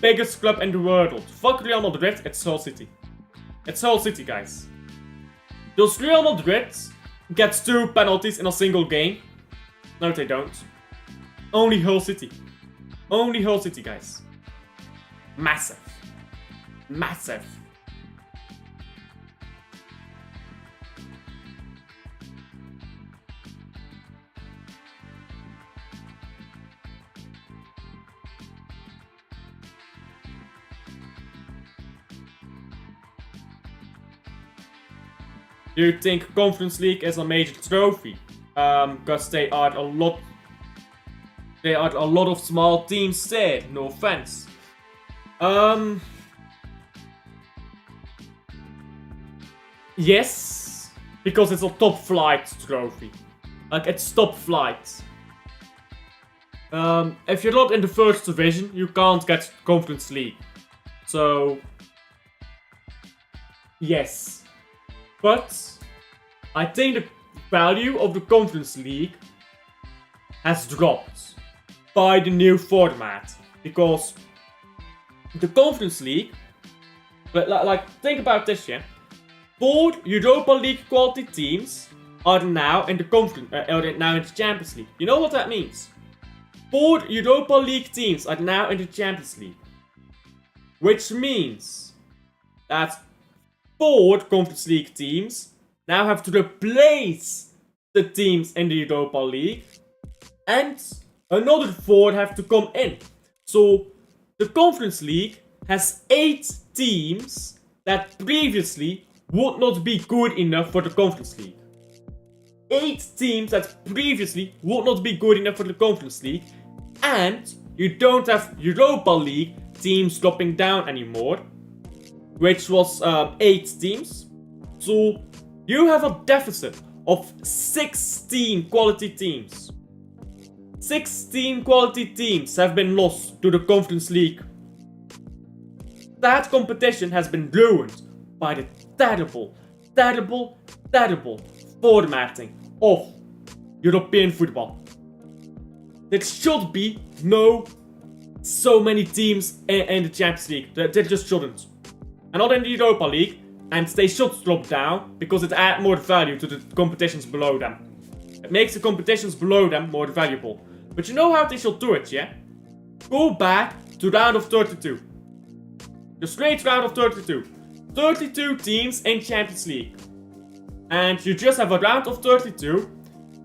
Biggest club in the world. Fuck Real Madrid, it's Hull City. It's Hull City, guys. Does Real Madrid get 2 penalties in a single game? No, they don't. Only Hull City. Only Hull City, guys. Massive. Massive. Do you think Conference League is a major trophy? Because they are a lot. There are a lot of small teams there. No offense. Yes, because it's a top flight trophy. Like, it's top flight. If you're not in the first division, you can't get Conference League. So, yes. But I think the value of the Conference League has dropped by the new format. Because the Conference League, like think about this, yeah. 4 Europa League quality teams are now in the Champions League. You know what that means? 4 Europa League teams are now in the Champions League. Which means that 4 Conference League teams now have to replace the teams in the Europa League. And another 4 have to come in. So the Conference League has 8 teams that previously would not be good enough for the Conference League. 8 teams that previously would not be good enough for the Conference League. And you don't have Europa League teams dropping down anymore. Which was 8 teams. So you have a deficit of 16 quality teams. 16 quality teams have been lost to the Conference League. That competition has been ruined by the terrible formatting of European football. There should be so many teams in the Champions League. There just shouldn't. And not in the Europa League. And they should drop down because it adds more value to the competitions below them. It makes the competitions below them more valuable. But you know how they should do it, yeah? Go back to round of 32. The straight round of 32. 32 teams in Champions League. And you just have a round of 32.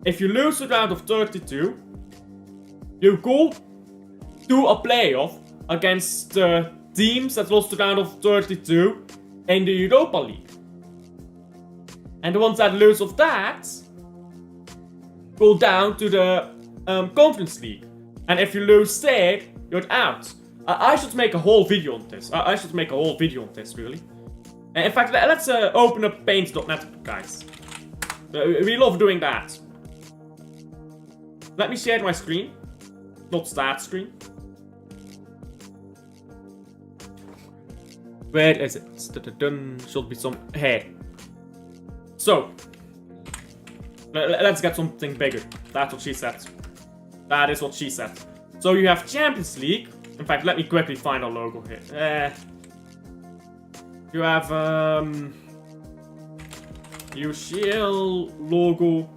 If you lose the round of 32, you go to a playoff against the teams that lost the round of 32 in the Europa League. And the ones that lose of that go down to the Conference League. And if you lose there, you're out. I should make a whole video on this. I should make a whole video on this, really. In fact, let's open up paint.net, guys. We love doing that. Let me share my screen. Not Stade screen. Where is it? Should be some here. So, let's get something bigger. That's what she said. That is what she said. So you have Champions League. In fact, let me quickly find our logo here. You have UCL logo.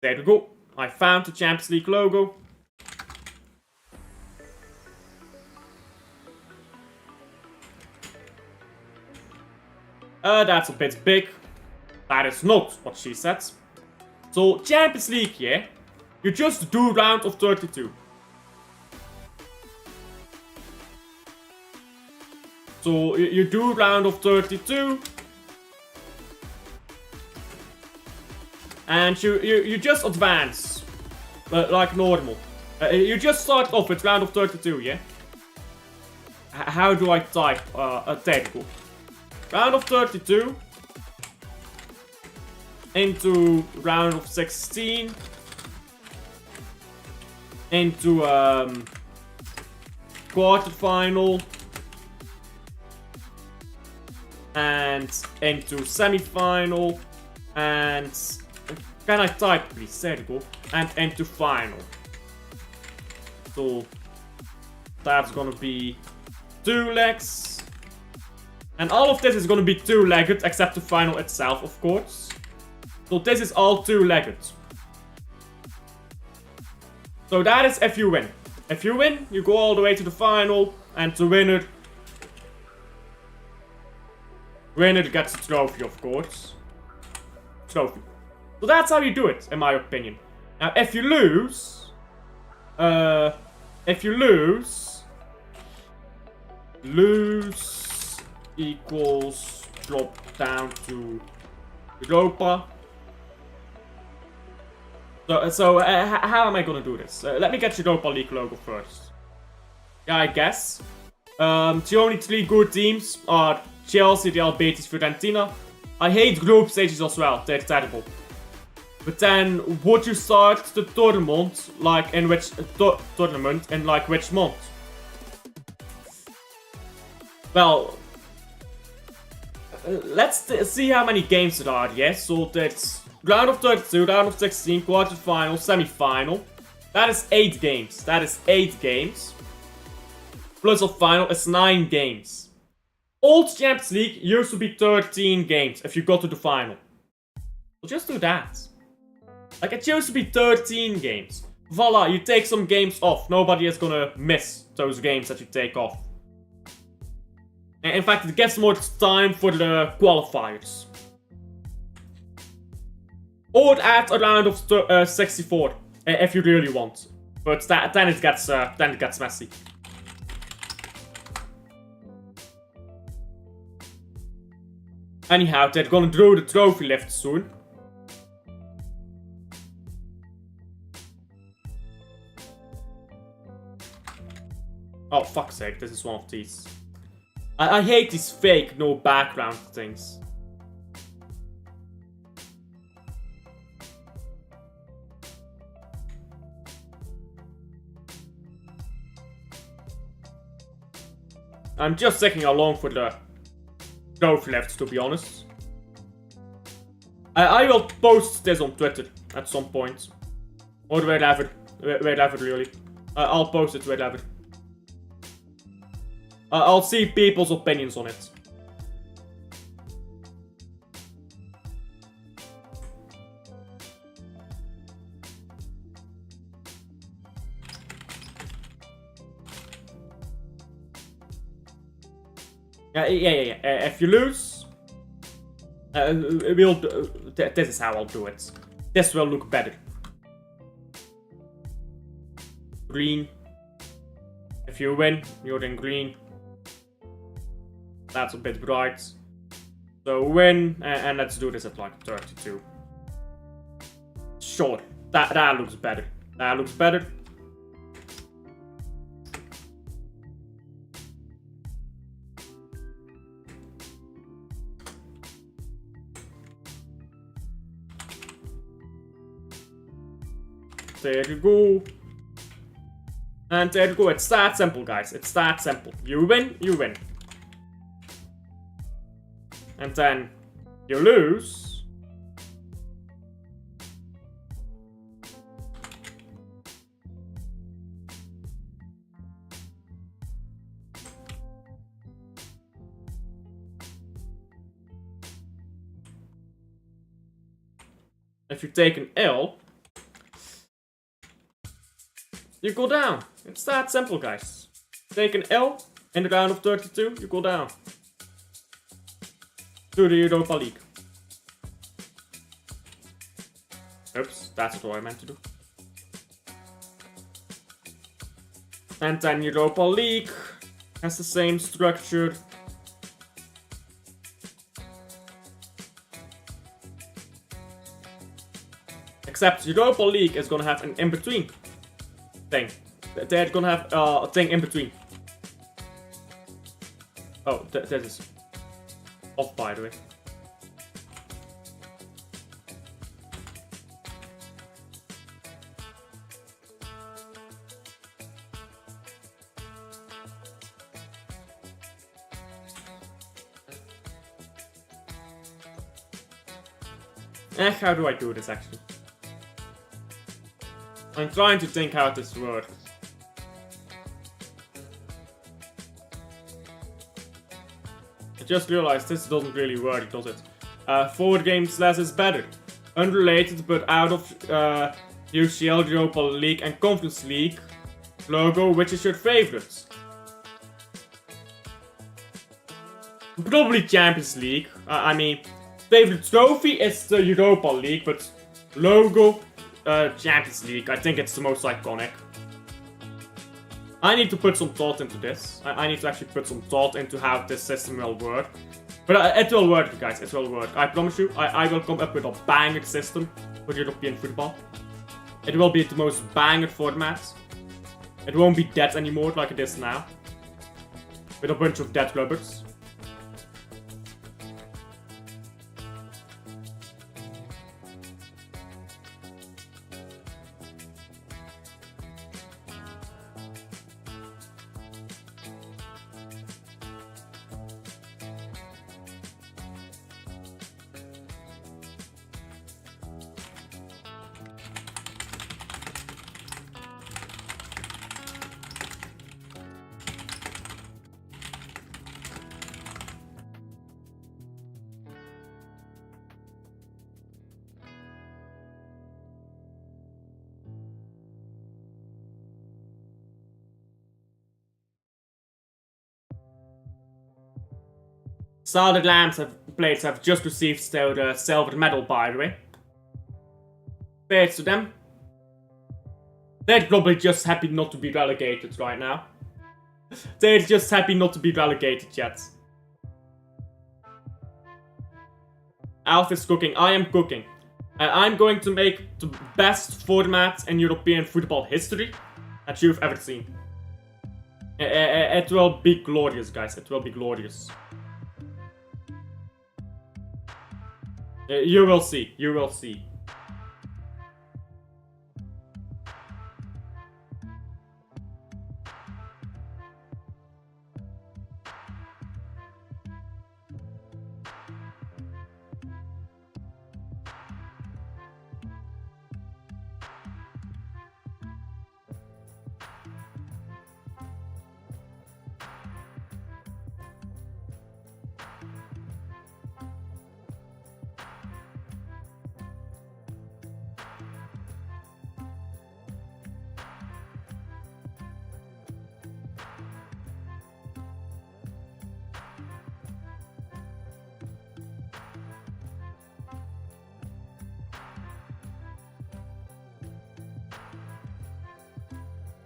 There we go. I found the Champions League logo. That's a bit big. That is not what she said. So, Champions League, yeah? You just do round of 32. So, you do round of 32. And you just advance. Like normal. You just start off with round of 32, yeah? How do I type a table? Round of 32 into round of 16 into quarterfinal and into semi-final and can I type please? There you go. And into final. So that's gonna be 2 legs. And all of this is gonna be 2-legged, except the final itself, of course. So this is all 2-legged. So that is if you win. If you win, you go all the way to the final, and the winner gets the trophy, of course. Trophy. So that's how you do it, in my opinion. Now, if you lose, Lose equals drop down to Europa. So how am I gonna do this? Let me get Europa League logo first. Yeah, I guess. The only 3 good teams are Chelsea, Real Betis, Fiorentina. I hate group stages as well, they're terrible. But then, would you start the tournament, like in which which month? Well, let's see how many games there are, yes? So that's round of 32, round of 16, quarterfinal, semi-final. That is 8 games. That is 8 games. Plus a final is 9 games. Old Champions League used to be 13 games if you got to the final. So just do that. Like, it used to be 13 games. Voila, you take some games off. Nobody is gonna miss those games that you take off. And in fact, it gets more time for the qualifiers. Or add a round of 64 if you really want. But then it gets messy. Anyhow, they're gonna draw the trophy lift soon. Oh, fuck's sake, this is one of these. I hate these fake, no background things. I'm just taking along for the trophy left, to be honest. I will post this on Twitter at some point. Or wherever really. I'll post it wherever. I'll see people's opinions on it. Yeah. If you lose, this is how I'll do it. This will look better. Green. If you win, you're in green. That's a bit bright. So win, and let's do this at like 32. Sure, that looks better. That looks better. There you go. And there you go. It's that simple, guys. It's that simple. You win, you win. And then you lose. If you take an L, you go down. It's that simple, guys. Take an L in the round of 32, you go down to the Europa League. Oops, that's what I meant to do. And then Europa League has the same structure. Except Europa League is gonna have an in-between thing. They're gonna have a thing in between. Oh, this is off, by the way. How do I do this actually? I'm trying to think how this works. I just realized this doesn't really work, does it? 4 games less is better. Unrelated, but out of UCL, Europa League and Conference League logo, which is your favorite? Probably Champions League. I mean, favorite trophy is the Europa League, but logo, Champions League. I think it's the most iconic. I need to put some thought into this. I need to actually put some thought into how this system will work. But it will work, guys. It will work. I promise you. I will come up with a banger system for European football. It will be the most banger format. It won't be dead anymore like it is now. With a bunch of dead rubbers. Stade Reims players have just received their silver medal, by the way. Thanks to them. They're probably just happy not to be relegated right now. They're just happy not to be relegated yet. Alf is cooking. I am cooking. I'm going to make the best format in European football history that you've ever seen. It will be glorious, guys. It will be glorious. You will see. You will see.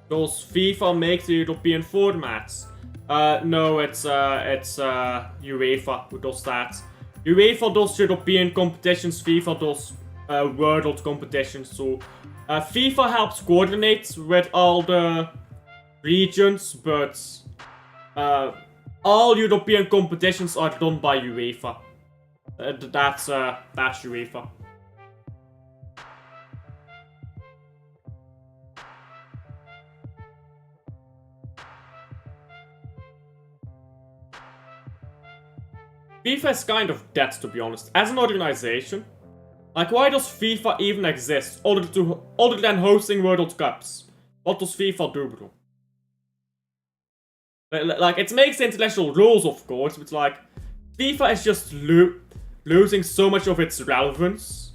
Does FIFA make the European formats? No, it's UEFA who does that. UEFA does European competitions, FIFA does world competitions. So FIFA helps coordinate with all the regions, but all European competitions are done by UEFA. That's UEFA. FIFA is kind of dead, to be honest. As an organization, like, why does FIFA even exist other than hosting World Cups? What does FIFA do, bro? Like, it makes international rules, of course, but like, FIFA is just losing so much of its relevance.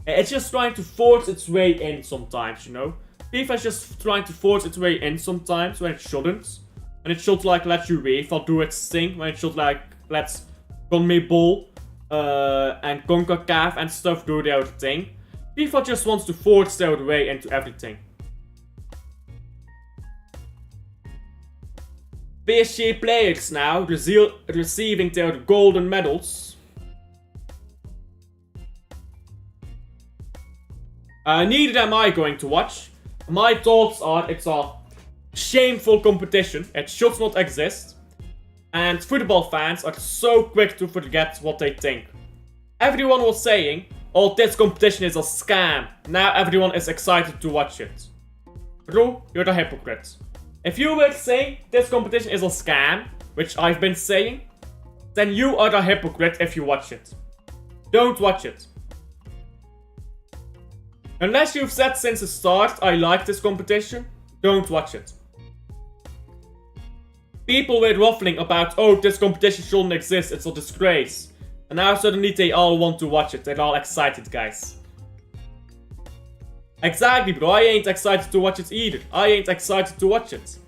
It's just trying to force its way in sometimes, you know? FIFA is just trying to force its way in sometimes when it shouldn't. And it should, like, let UEFA do its thing, when it should, like, let CONMEBOL and CONCACAF and stuff do their thing. FIFA just wants to force their way into everything. PSG players now receiving their golden medals. Neither am I going to watch. My thoughts are it's a shameful competition. It should not exist. And football fans are so quick to forget what they think. Everyone was saying, oh, this competition is a scam. Now everyone is excited to watch it. Bro, you're a hypocrite. If you were saying this competition is a scam, which I've been saying, then you are a hypocrite if you watch it. Don't watch it. Unless you've said since the start, I like this competition, don't watch it. People were waffling about, oh, this competition shouldn't exist, it's a disgrace. And now suddenly they all want to watch it, they're all excited, guys. Exactly, bro, I ain't excited to watch it either. I ain't excited to watch it.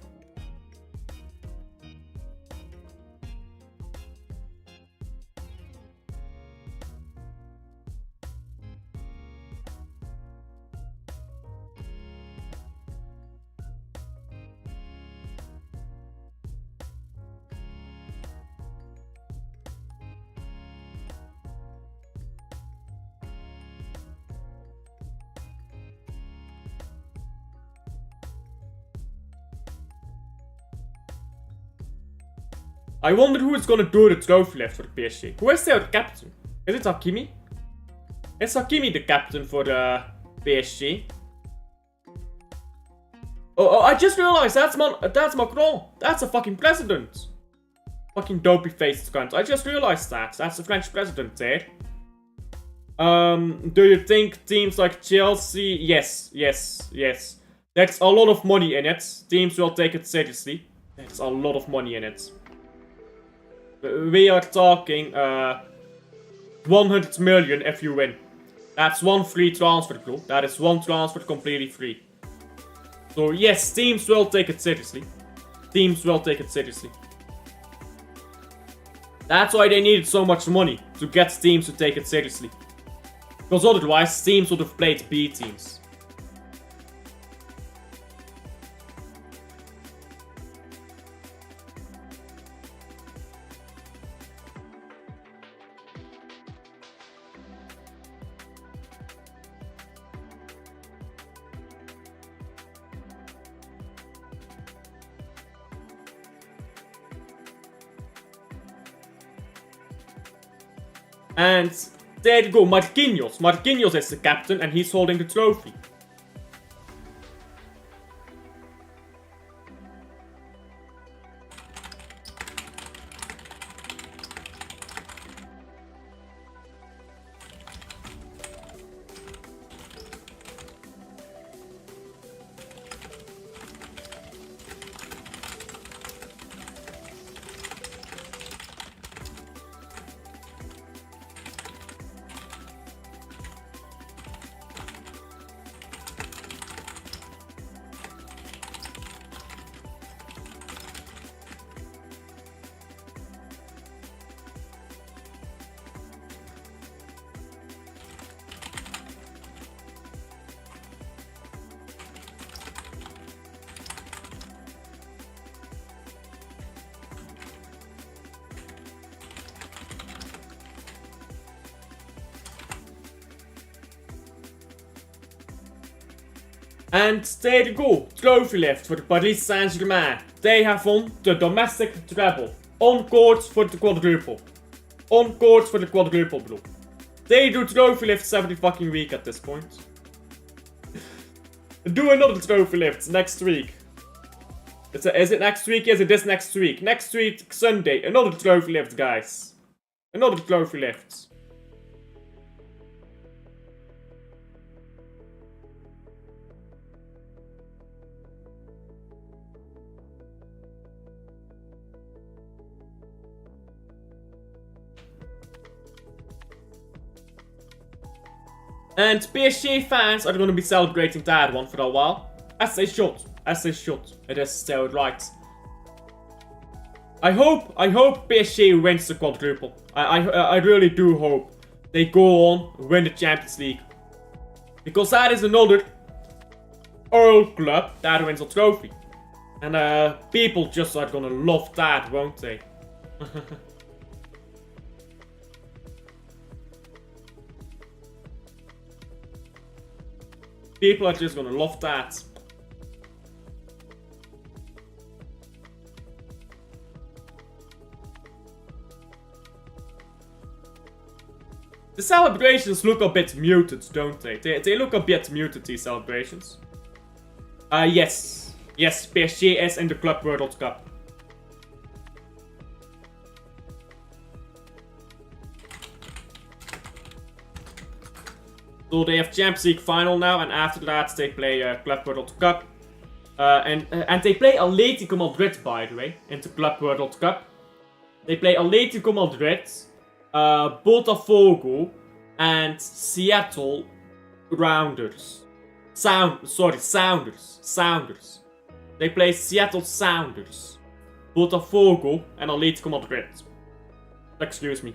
I wonder who is gonna do the trophy lift for the PSG. Who is their captain? Is it Hakimi? Is Hakimi the captain for the PSG? Oh, I just realized that's Macron. That's a fucking president. Fucking dopey faced cunt. I just realized that. That's the French president there. Do you think teams like Chelsea? Yes. There's a lot of money in it. Teams will take it seriously. There's a lot of money in it. We are talking 100 million if you win. That's one free transfer, bro. That is one transfer completely free. So yes, teams will take it seriously. Teams will take it seriously. That's why they needed so much money, to get teams to take it seriously. Because otherwise, teams would have played B teams. And there you go, Marquinhos. Marquinhos is the captain and he's holding the trophy. And there you go, trophy lift for the Paris Saint-Germain. They have won the domestic treble. On course for the quadruple. On course for the quadruple, bro. They do trophy lifts every fucking week at this point. Do another trophy lift next week. Is it next week? Yes, it is next week. Next week, Sunday, another trophy lift, guys. Another trophy lift. And PSG fans are going to be celebrating that one for a while. As they should. As they should. It is still right. I hope PSG wins the quadruple. I really do hope they go on, win the Champions League. Because that is another old club that wins a trophy. And people just are gonna love that, won't they? People are just gonna love that. The celebrations look a bit muted, don't they? They look a bit muted, these celebrations. Yes. Yes, PSG is in the Club World Cup. So they have Champions League final now, and after that they play Club World Cup. And they play Atletico Madrid, by the way, in the Club World Cup. They play Atletico Madrid, Botafogo, and Seattle Rounders. Sounders. They play Seattle Sounders, Botafogo, and Atletico Madrid. Excuse me.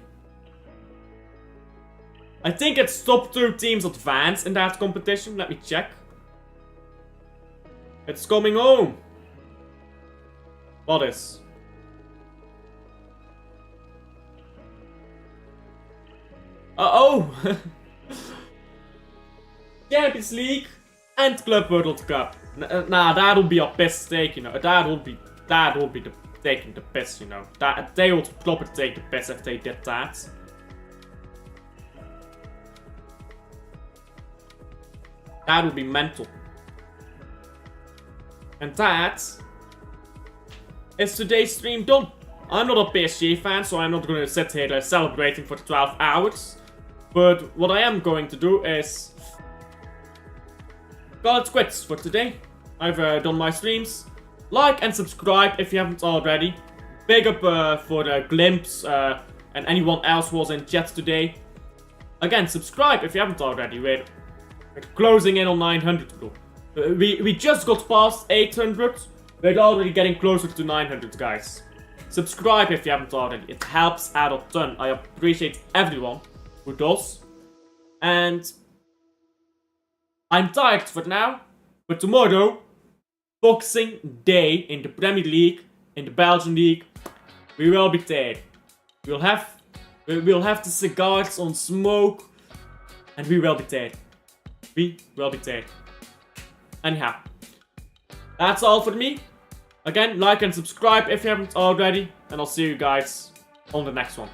I think it's top 2 teams advance in that competition. Let me check. It's coming home. What is? Oh! Champions League and Club World Cup. Nah, that'll be a piss take, you know. That will be the taking the piss, you know. That they would probably take the piss if they did that. That would be mental. And that is today's stream done. I'm not a PSG fan, so I'm not going to sit here celebrating for 12 hours. But what I am going to do is call it quits for today. I've done my streams. Like and subscribe if you haven't already. Big up for the Glimpse and anyone else who was in chat today. Again, subscribe if you haven't already. We're closing in on 900 bro. We just got past 800. We're already getting closer to 900, guys. Subscribe if you haven't already. It helps out a ton. I appreciate everyone who does. And I'm tired for now. But tomorrow, Boxing Day in the Premier League, in the Belgian League, we will be there. We'll have the cigars on smoke, and we will be there. We will be there. Anyhow, that's all for me. Again, like and subscribe if you haven't already, and I'll see you guys on the next one.